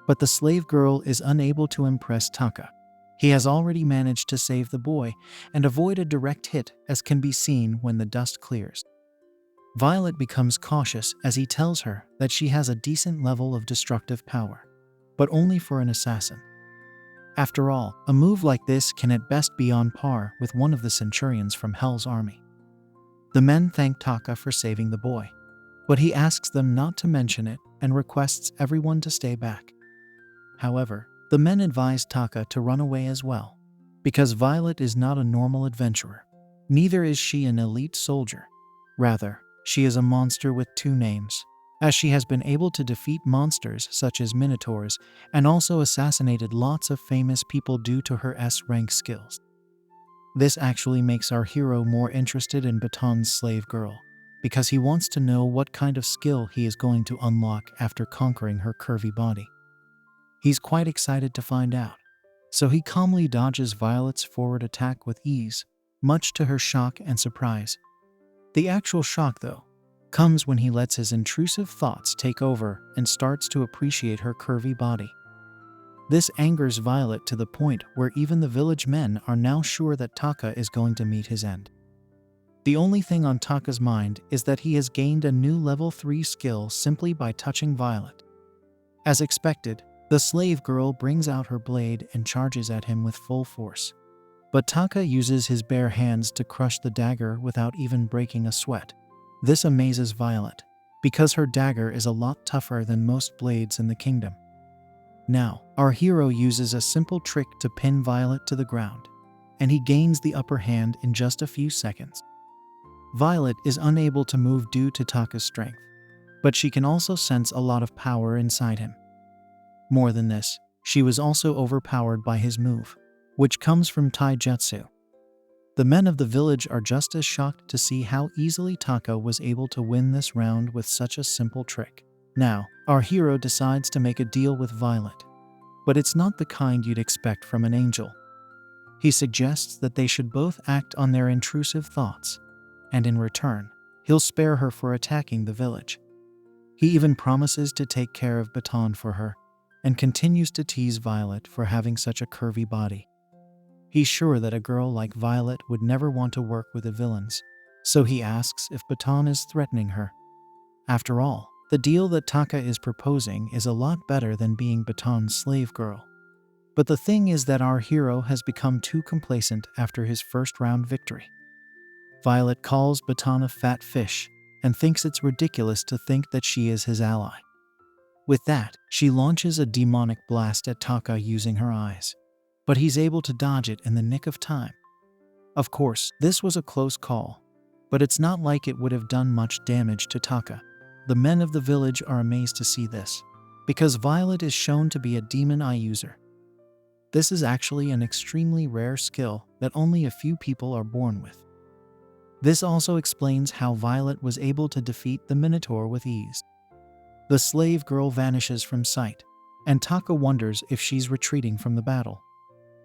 but the slave girl is unable to impress Taka. He has already managed to save the boy and avoid a direct hit, as can be seen when the dust clears. Violet becomes cautious as he tells her that she has a decent level of destructive power, but only for an assassin. After all, a move like this can at best be on par with one of the centurions from Hell's army. The men thank Taka for saving the boy, but he asks them not to mention it and requests everyone to stay back. However, the men advise Taka to run away as well, because Violet is not a normal adventurer. Neither is she an elite soldier. Rather, she is a monster with two names, as she has been able to defeat monsters such as minotaurs and also assassinated lots of famous people due to her S-rank skills. This actually makes our hero more interested in Baton's slave girl, because he wants to know what kind of skill he is going to unlock after conquering her curvy body. He's quite excited to find out, so he calmly dodges Violet's forward attack with ease, much to her shock and surprise. The actual shock, though, comes when he lets his intrusive thoughts take over and starts to appreciate her curvy body. This angers Violet to the point where even the village men are now sure that Taka is going to meet his end. The only thing on Taka's mind is that he has gained a new level 3 skill simply by touching Violet. As expected, the slave girl brings out her blade and charges at him with full force. But Taka uses his bare hands to crush the dagger without even breaking a sweat. This amazes Violet, because her dagger is a lot tougher than most blades in the kingdom. Now, our hero uses a simple trick to pin Violet to the ground, and he gains the upper hand in just a few seconds. Violet is unable to move due to Taka's strength, but she can also sense a lot of power inside him. More than this, she was also overpowered by his move, which comes from taijutsu. The men of the village are just as shocked to see how easily Taka was able to win this round with such a simple trick. Now, our hero decides to make a deal with Violet, but it's not the kind you'd expect from an angel. He suggests that they should both act on their intrusive thoughts, and in return, he'll spare her for attacking the village. He even promises to take care of Baton for her, and continues to tease Violet for having such a curvy body. He's sure that a girl like Violet would never want to work with the villains, so he asks if Baton is threatening her. After all, the deal that Taka is proposing is a lot better than being Baton's slave girl. But the thing is that our hero has become too complacent after his first round victory. Violet calls Baton a fat fish and thinks it's ridiculous to think that she is his ally. With that, she launches a demonic blast at Taka using her eyes, but he's able to dodge it in the nick of time. Of course, this was a close call, but it's not like it would have done much damage to Taka. The men of the village are amazed to see this, because Violet is shown to be a demon eye user. This is actually an extremely rare skill that only a few people are born with. This also explains how Violet was able to defeat the Minotaur with ease. The slave girl vanishes from sight, and Taka wonders if she's retreating from the battle.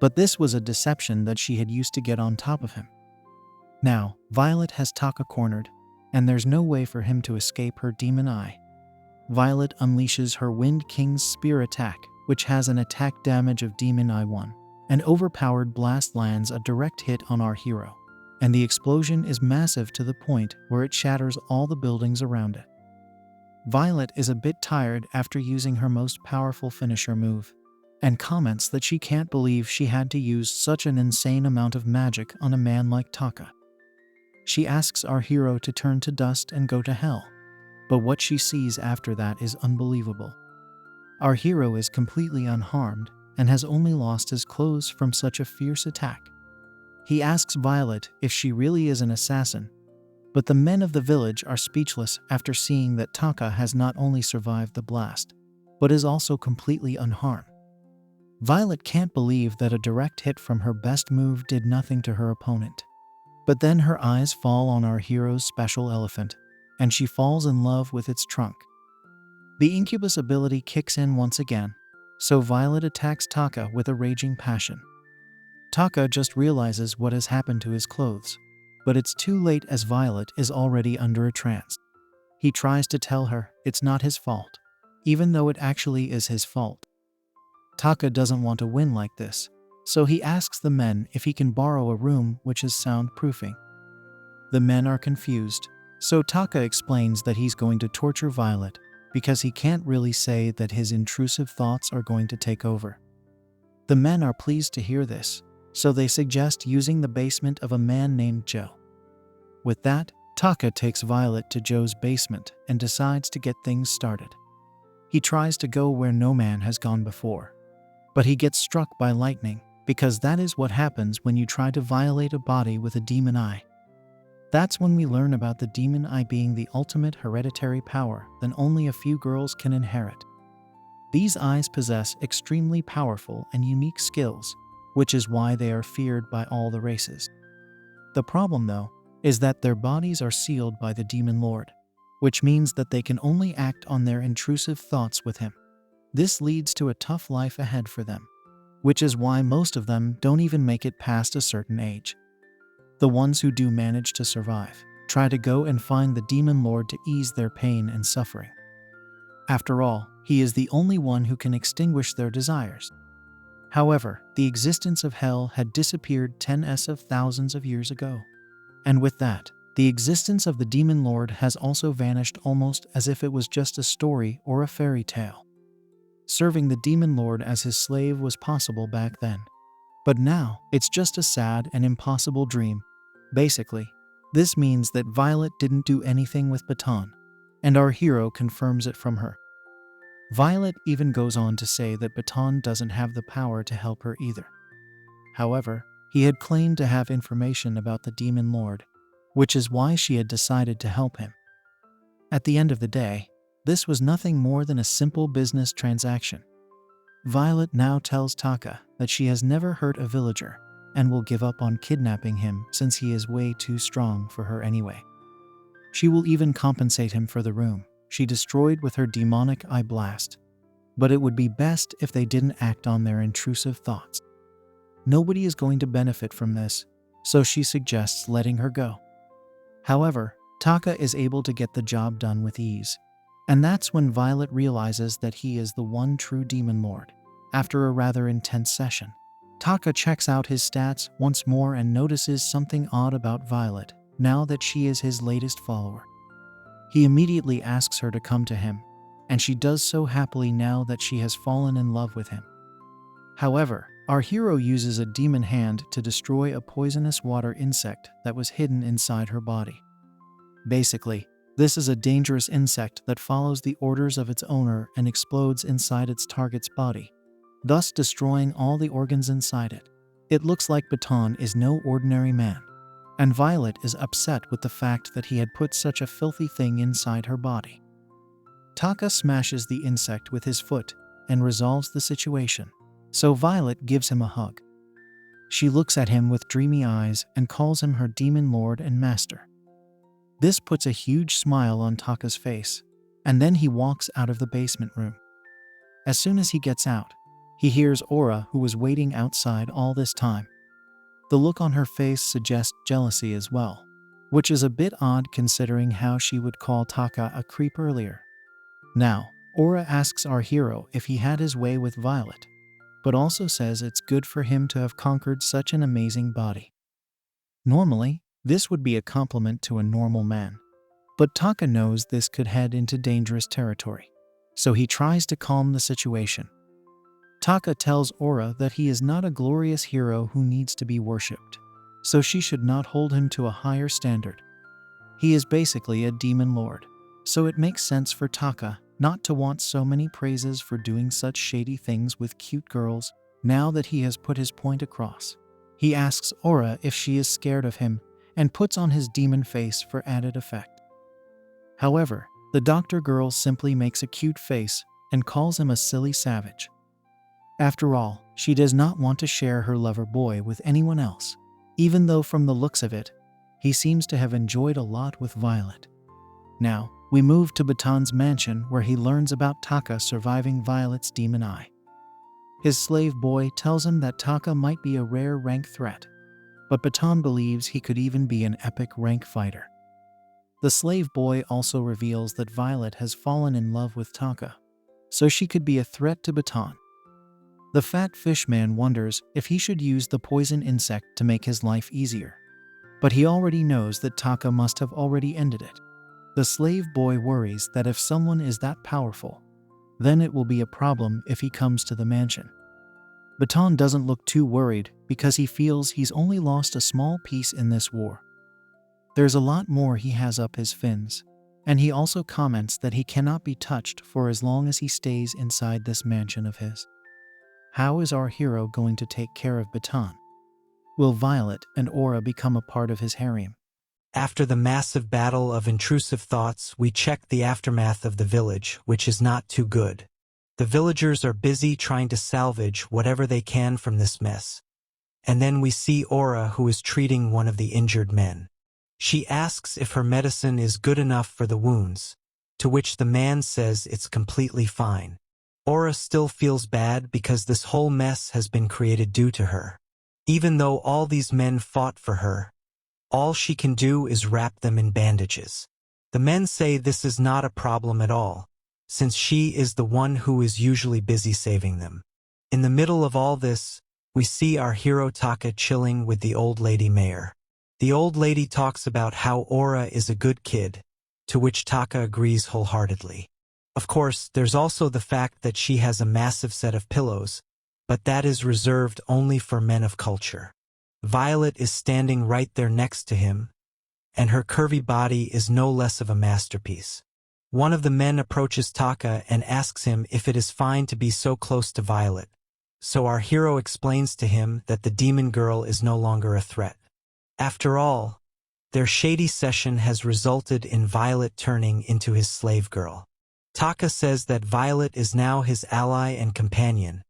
But this was a deception that she had used to get on top of him. Now, Violet has Taka cornered, and there's no way for him to escape her demon eye. Violet unleashes her Wind King's spear attack, which has an attack damage of Demon Eye 1. An overpowered blast lands a direct hit on our hero, and the explosion is massive to the point where it shatters all the buildings around it. Violet is a bit tired after using her most powerful finisher move, and comments that she can't believe she had to use such an insane amount of magic on a man like Taka. She asks our hero to turn to dust and go to hell, but what she sees after that is unbelievable. Our hero is completely unharmed and has only lost his clothes from such a fierce attack. He asks Violet if she really is an assassin, but the men of the village are speechless after seeing that Taka has not only survived the blast, but is also completely unharmed. Violet can't believe that a direct hit from her best move did nothing to her opponent. But then her eyes fall on our hero's special elephant, and she falls in love with its trunk. The incubus ability kicks in once again, so Violet attacks Taka with a raging passion. Taka just realizes what has happened to his clothes, but it's too late as Violet is already under a trance. He tries to tell her it's not his fault, even though it actually is his fault. Taka doesn't want to win like this, so he asks the men if he can borrow a room which is soundproofing. The men are confused, so Taka explains that he's going to torture Violet because he can't really say that his intrusive thoughts are going to take over. The men are pleased to hear this, so they suggest using the basement of a man named Joe. With that, Taka takes Violet to Joe's basement and decides to get things started. He tries to go where no man has gone before, but he gets struck by lightning because that is what happens when you try to violate a body with a demon eye. That's when we learn about the demon eye being the ultimate hereditary power that only a few girls can inherit. These eyes possess extremely powerful and unique skills, which is why they are feared by all the races. The problem, though, is that their bodies are sealed by the demon lord, which means that they can only act on their intrusive thoughts with him. This leads to a tough life ahead for them, which is why most of them don't even make it past a certain age. The ones who do manage to survive try to go and find the demon lord to ease their pain and suffering. After all, he is the only one who can extinguish their desires. However, the existence of hell had disappeared tens of thousands of years ago. And with that, the existence of the demon lord has also vanished almost as if it was just a story or a fairy tale. Serving the demon lord as his slave was possible back then. But now, it's just a sad and impossible dream. Basically, this means that Violet didn't do anything with Baton, and our hero confirms it from her. Violet even goes on to say that Baton doesn't have the power to help her either. However, he had claimed to have information about the demon lord, which is why she had decided to help him. At the end of the day, this was nothing more than a simple business transaction. Violet now tells Taka that she has never hurt a villager and will give up on kidnapping him since he is way too strong for her anyway. She will even compensate him for the room she destroyed with her demonic eye blast, but it would be best if they didn't act on their intrusive thoughts. Nobody is going to benefit from this, so she suggests letting her go. However, Taka is able to get the job done with ease, and that's when Violet realizes that he is the one true demon lord. After a rather intense session, Taka checks out his stats once more and notices something odd about Violet now that she is his latest follower. He immediately asks her to come to him, and she does so happily now that she has fallen in love with him. However, our hero uses a demon hand to destroy a poisonous water insect that was hidden inside her body. Basically, this is a dangerous insect that follows the orders of its owner and explodes inside its target's body, thus destroying all the organs inside it. It looks like Baton is no ordinary man, and Violet is upset with the fact that he had put such a filthy thing inside her body. Taka smashes the insect with his foot and resolves the situation, so Violet gives him a hug. She looks at him with dreamy eyes and calls him her demon lord and master. This puts a huge smile on Taka's face, and then he walks out of the basement room. As soon as he gets out, he hears Aura, who was waiting outside all this time. The look on her face suggests jealousy as well, which is a bit odd considering how she would call Taka a creep earlier. Now, Aura asks our hero if he had his way with Violet, but also says it's good for him to have conquered such an amazing body. Normally, this would be a compliment to a normal man, but Taka knows this could head into dangerous territory, so he tries to calm the situation. Taka tells Aura that he is not a glorious hero who needs to be worshipped, so she should not hold him to a higher standard. He is basically a demon lord, so it makes sense for Taka not to want so many praises for doing such shady things with cute girls now that he has put his point across. He asks Aura if she is scared of him and puts on his demon face for added effect. However, the doctor girl simply makes a cute face and calls him a silly savage. After all, she does not want to share her lover boy with anyone else, even though from the looks of it, He seems to have enjoyed a lot with Violet. Now, we move to Baton's mansion where he learns about Taka surviving Violet's demon eye. His slave boy tells him that Taka might be a rare rank threat, but Baton believes he could even be an epic rank fighter. The slave boy also reveals that Violet has fallen in love with Taka, so she could be a threat to Baton. The fat fish man wonders if he should use the poison insect to make his life easier, but he already knows that Taka must have already ended it. The slave boy worries that if someone is that powerful, then it will be a problem if he comes to the mansion. Baton doesn't look too worried because he feels he's only lost a small piece in this war. There's a lot more he has up his fins, and he also comments that he cannot be touched for as long as he stays inside this mansion of his. How is our hero going to take care of Baton? Will Violet and Aura become a part of his harem? After the massive battle of intrusive thoughts, we check the aftermath of the village, which is not too good. The villagers are busy trying to salvage whatever they can from this mess. And then we see Aura, who is treating one of the injured men. She asks if her medicine is good enough for the wounds, to which the man says it's completely fine. Aura still feels bad because this whole mess has been created due to her. Even though all these men fought for her, all she can do is wrap them in bandages. The men say this is not a problem at all, since she is the one who is usually busy saving them. In the middle of all this, we see our hero Taka chilling with the old lady mayor. The old lady talks about how Aura is a good kid, to which Taka agrees wholeheartedly. Of course, there's also the fact that she has a massive set of pillows, but that is reserved only for men of culture. Violet is standing right there next to him, and her curvy body is no less of a masterpiece. One of the men approaches Taka and asks him if it is fine to be so close to Violet, so our hero explains to him that the demon girl is no longer a threat. After all, their shady session has resulted in Violet turning into his slave girl. Taka says that Violet is now his ally and companion,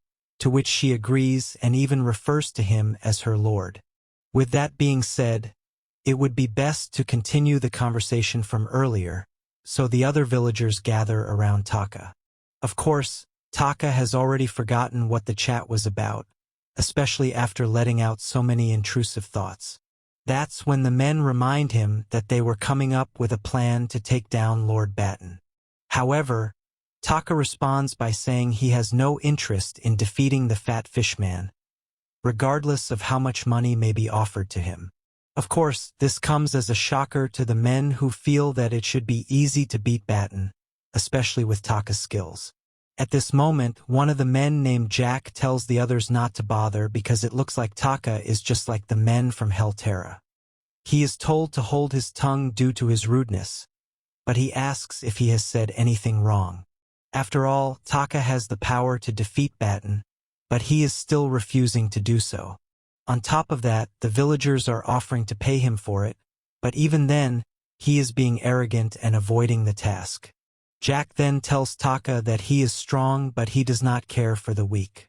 to which she agrees and even refers to him as her lord. With that being said, it would be best to continue the conversation from earlier, so the other villagers gather around Taka. Of course, Taka has already forgotten what the chat was about, especially after letting out so many intrusive thoughts. That's when the men remind him that they were coming up with a plan to take down Lord Batten. However, Taka responds by saying he has no interest in defeating the fat fishman, regardless of how much money may be offered to him. Of course, this comes as a shocker to the men who feel that it should be easy to beat Batten, especially with Taka's skills. At this moment, one of the men named Jack tells the others not to bother because it looks like Taka is just like the men from Helterra. He is told to hold his tongue due to his rudeness, but he asks if he has said anything wrong. After all, Taka has the power to defeat Batten, but he is still refusing to do so. On top of that, the villagers are offering to pay him for it, but even then, he is being arrogant and avoiding the task. Jack then tells Taka that he is strong but he does not care for the weak.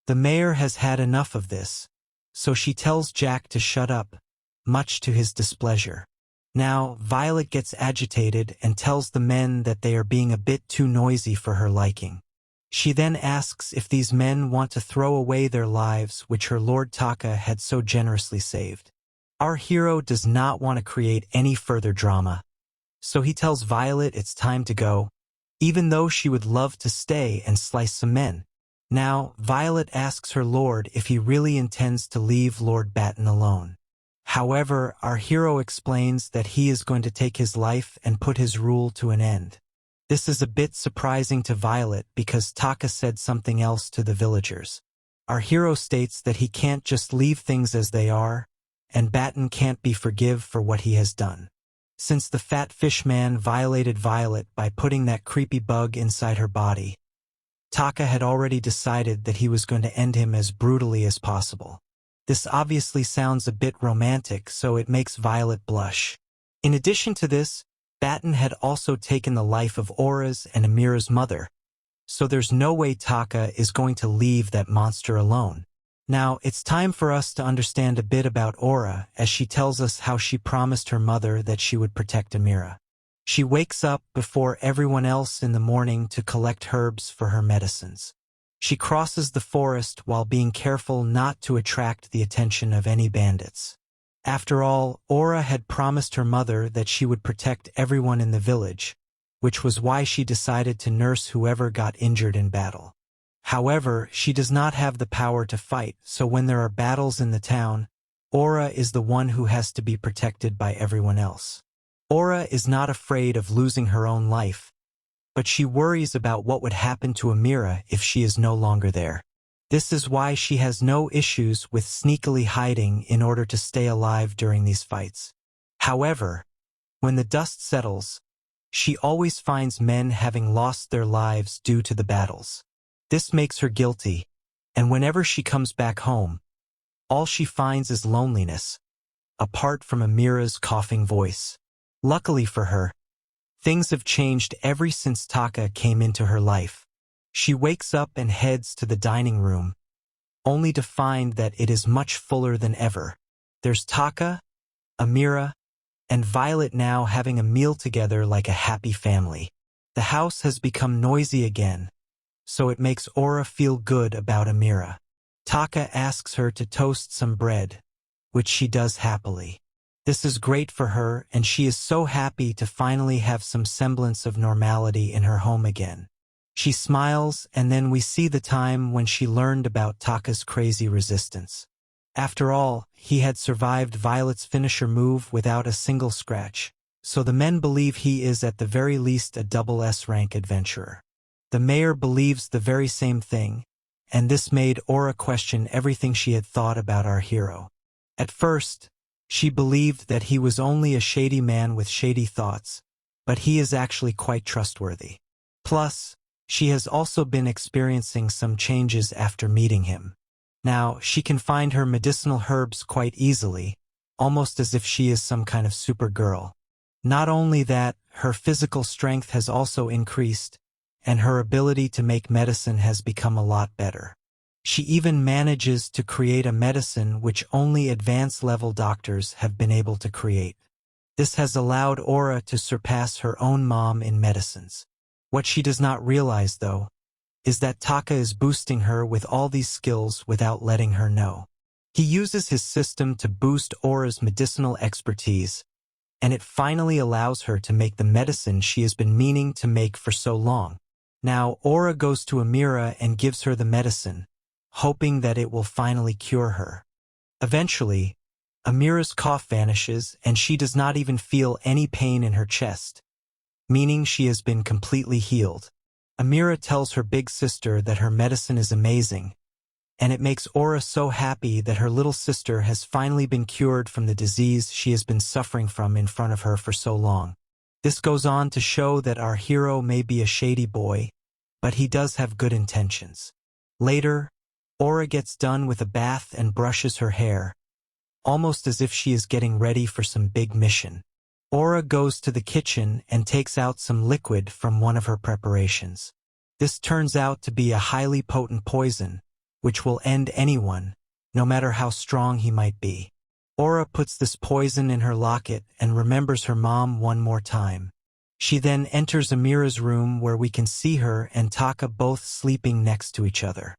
The mayor has had enough of this, so she tells Jack to shut up, much to his displeasure. Now, Violet gets agitated and tells the men that they are being a bit too noisy for her liking. She then asks if these men want to throw away their lives which her Lord Taka had so generously saved. Our hero does not want to create any further drama, so he tells Violet it's time to go, even though she would love to stay and slice some men. Now, Violet asks her lord if he really intends to leave Lord Batten alone. However, our hero explains that he is going to take his life and put his rule to an end. This is a bit surprising to Violet because Taka said something else to the villagers. Our hero states that he can't just leave things as they are, and Batten can't be forgive for what he has done. Since the fat fish man violated Violet by putting that creepy bug inside her body, Taka had already decided that he was going to end him as brutally as possible. This obviously sounds a bit romantic, so it makes Violet blush. In addition to this, Batten had also taken the life of Aura's and Amira's mother, so there's no way Taka is going to leave that monster alone. Now, it's time for us to understand a bit about Aura as she tells us how she promised her mother that she would protect Amira. She wakes up before everyone else in the morning to collect herbs for her medicines. She crosses the forest while being careful not to attract the attention of any bandits. After all, Aura had promised her mother that she would protect everyone in the village, which was why she decided to nurse whoever got injured in battle. However, she does not have the power to fight, so when there are battles in the town, Aura is the one who has to be protected by everyone else. Aura is not afraid of losing her own life, but she worries about what would happen to Amira if she is no longer there. This is why she has no issues with sneakily hiding in order to stay alive during these fights. However, when the dust settles, she always finds men having lost their lives due to the battles. This makes her guilty, and whenever she comes back home, all she finds is loneliness, apart from Amira's coughing voice. Luckily for her, things have changed ever since Taka came into her life. She wakes up and heads to the dining room, only to find that it is much fuller than ever. There's Taka, Amira, and Violet now having a meal together like a happy family. The house has become noisy again, so it makes Aura feel good about Amira. Taka asks her to toast some bread, which she does happily. This is great for her, and she is so happy to finally have some semblance of normality in her home again. She smiles, and then we see the time when she learned about Taka's crazy resistance. After all, he had survived Violet's finisher move without a single scratch, so the men believe he is at the very least a double S-rank adventurer. The mayor believes the very same thing, and this made Aura question everything she had thought about our hero. At first, she believed that he was only a shady man with shady thoughts, but he is actually quite trustworthy. Plus, she has also been experiencing some changes after meeting him. Now, she can find her medicinal herbs quite easily, almost as if she is some kind of supergirl. Not only that, her physical strength has also increased, and her ability to make medicine has become a lot better. She even manages to create a medicine which only advanced-level doctors have been able to create. This has allowed Aura to surpass her own mom in medicines. What she does not realize, though, is that Taka is boosting her with all these skills without letting her know. He uses his system to boost Aura's medicinal expertise, and it finally allows her to make the medicine she has been meaning to make for so long. Now, Aura goes to Amira and gives her the medicine, hoping that it will finally cure her. Eventually, Amira's cough vanishes and she does not even feel any pain in her chest, meaning she has been completely healed. Amira tells her big sister that her medicine is amazing, and it makes Aura so happy that her little sister has finally been cured from the disease she has been suffering from in front of her for so long. This goes on to show that our hero may be a shady boy, but he does have good intentions. Later, Aura gets done with a bath and brushes her hair, almost as if she is getting ready for some big mission. Aura goes to the kitchen and takes out some liquid from one of her preparations. This turns out to be a highly potent poison, which will end anyone, no matter how strong he might be. Aura puts this poison in her locket and remembers her mom one more time. She then enters Amira's room where we can see her and Taka both sleeping next to each other.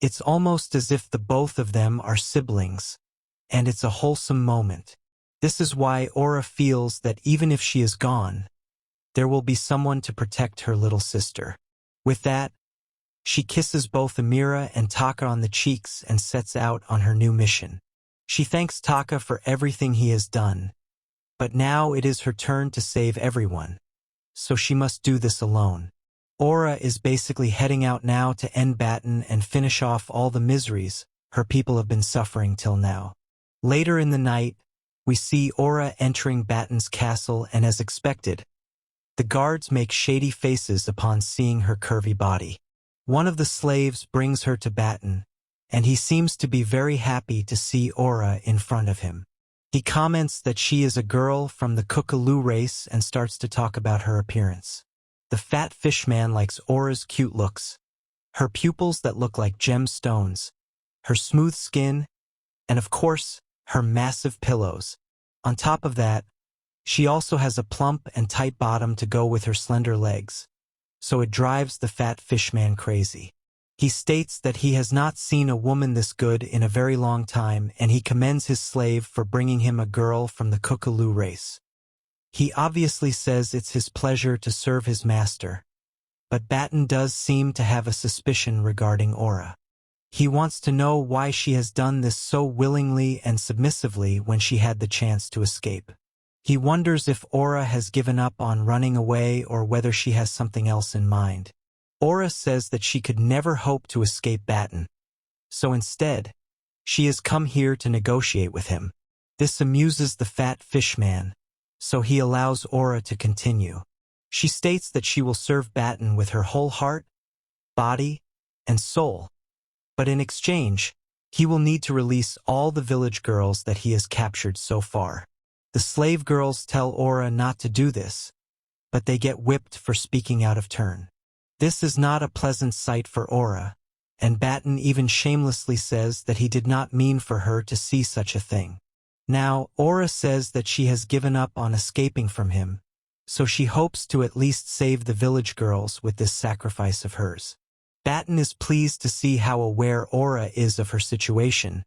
It's almost as if the both of them are siblings, and it's a wholesome moment. This is why Aura feels that even if she is gone, there will be someone to protect her little sister. With that, she kisses both Amira and Taka on the cheeks and sets out on her new mission. She thanks Taka for everything he has done, but now it is her turn to save everyone, so she must do this alone. Aura is basically heading out now to end Baton and finish off all the miseries her people have been suffering till now. Later in the night, we see Aura entering Baton's castle, and as expected, the guards make shady faces upon seeing her curvy body. One of the slaves brings her to Baton, and he seems to be very happy to see Aura in front of him. He comments that she is a girl from the Kookaloo race and starts to talk about her appearance. The fat fish man likes Aura's cute looks, her pupils that look like gemstones, her smooth skin, and of course, her massive pillows. On top of that, she also has a plump and tight bottom to go with her slender legs, so it drives the fat fishman crazy. He states that he has not seen a woman this good in a very long time, and he commends his slave for bringing him a girl from the Kookaloo race. He obviously says it's his pleasure to serve his master, but Batten does seem to have a suspicion regarding Aura. He wants to know why she has done this so willingly and submissively when she had the chance to escape. He wonders if Aura has given up on running away or whether she has something else in mind. Aura says that she could never hope to escape Batten, so instead, she has come here to negotiate with him. This amuses the fat fishman, so he allows Aura to continue. She states that she will serve Batten with her whole heart, body, and soul, but in exchange, he will need to release all the village girls that he has captured so far. The slave girls tell Aura not to do this, but they get whipped for speaking out of turn. This is not a pleasant sight for Aura, and Batten even shamelessly says that he did not mean for her to see such a thing. Now, Aura says that she has given up on escaping from him, so she hopes to at least save the village girls with this sacrifice of hers. Batten is pleased to see how aware Aura is of her situation,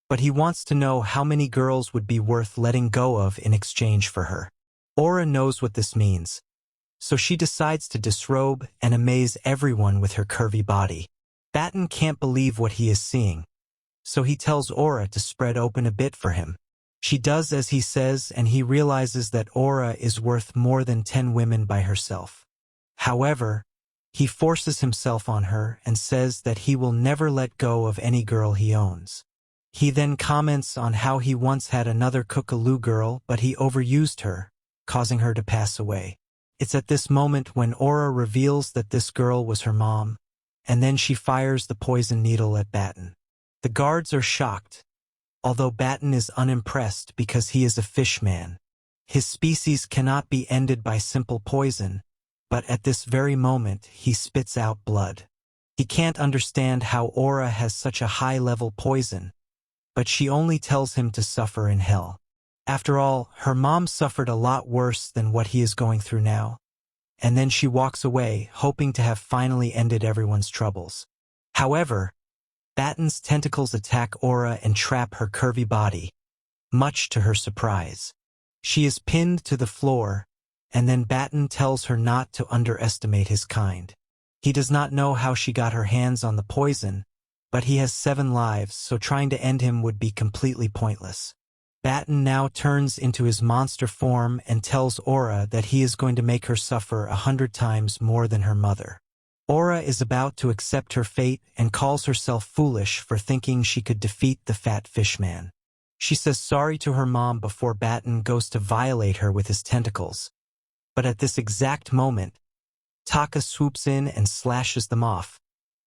but he wants to know how many girls would be worth letting go of in exchange for her. Aura knows what this means, so she decides to disrobe and amaze everyone with her curvy body. Batten can't believe what he is seeing, so he tells Aura to spread open a bit for him. She does as he says, and he realizes that Aura is worth more than 10 women by herself. However, he forces himself on her and says that he will never let go of any girl he owns. He then comments on how he once had another Kookaloo girl, but he overused her, causing her to pass away. It's at this moment when Aura reveals that this girl was her mom, and then she fires the poison needle at Batten. The guards are shocked, although Batten is unimpressed because he is a fishman. His species cannot be ended by simple poison, but at this very moment he spits out blood. He can't understand how Aura has such a high-level poison, but she only tells him to suffer in hell. After all, her mom suffered a lot worse than what he is going through now, and then she walks away, hoping to have finally ended everyone's troubles. However, Batten's tentacles attack Aura and trap her curvy body, much to her surprise. She is pinned to the floor, and then Batten tells her not to underestimate his kind. He does not know how she got her hands on the poison, but he has 7 lives, so trying to end him would be completely pointless. Batten now turns into his monster form and tells Aura that he is going to make her suffer 100 times more than her mother. Aura is about to accept her fate and calls herself foolish for thinking she could defeat the fat fishman. She says sorry to her mom before Batten goes to violate her with his tentacles. But at this exact moment, Taka swoops in and slashes them off,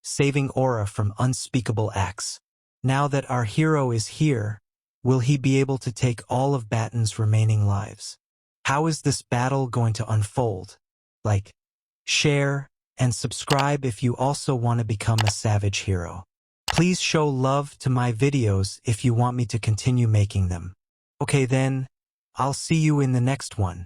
saving Aura from unspeakable acts. Now that our hero is here, will he be able to take all of Batten's remaining lives? How is this battle going to unfold? Like, share, and subscribe if you also want to become a savage hero. Please show love to my videos if you want me to continue making them. Okay then, I'll see you in the next one.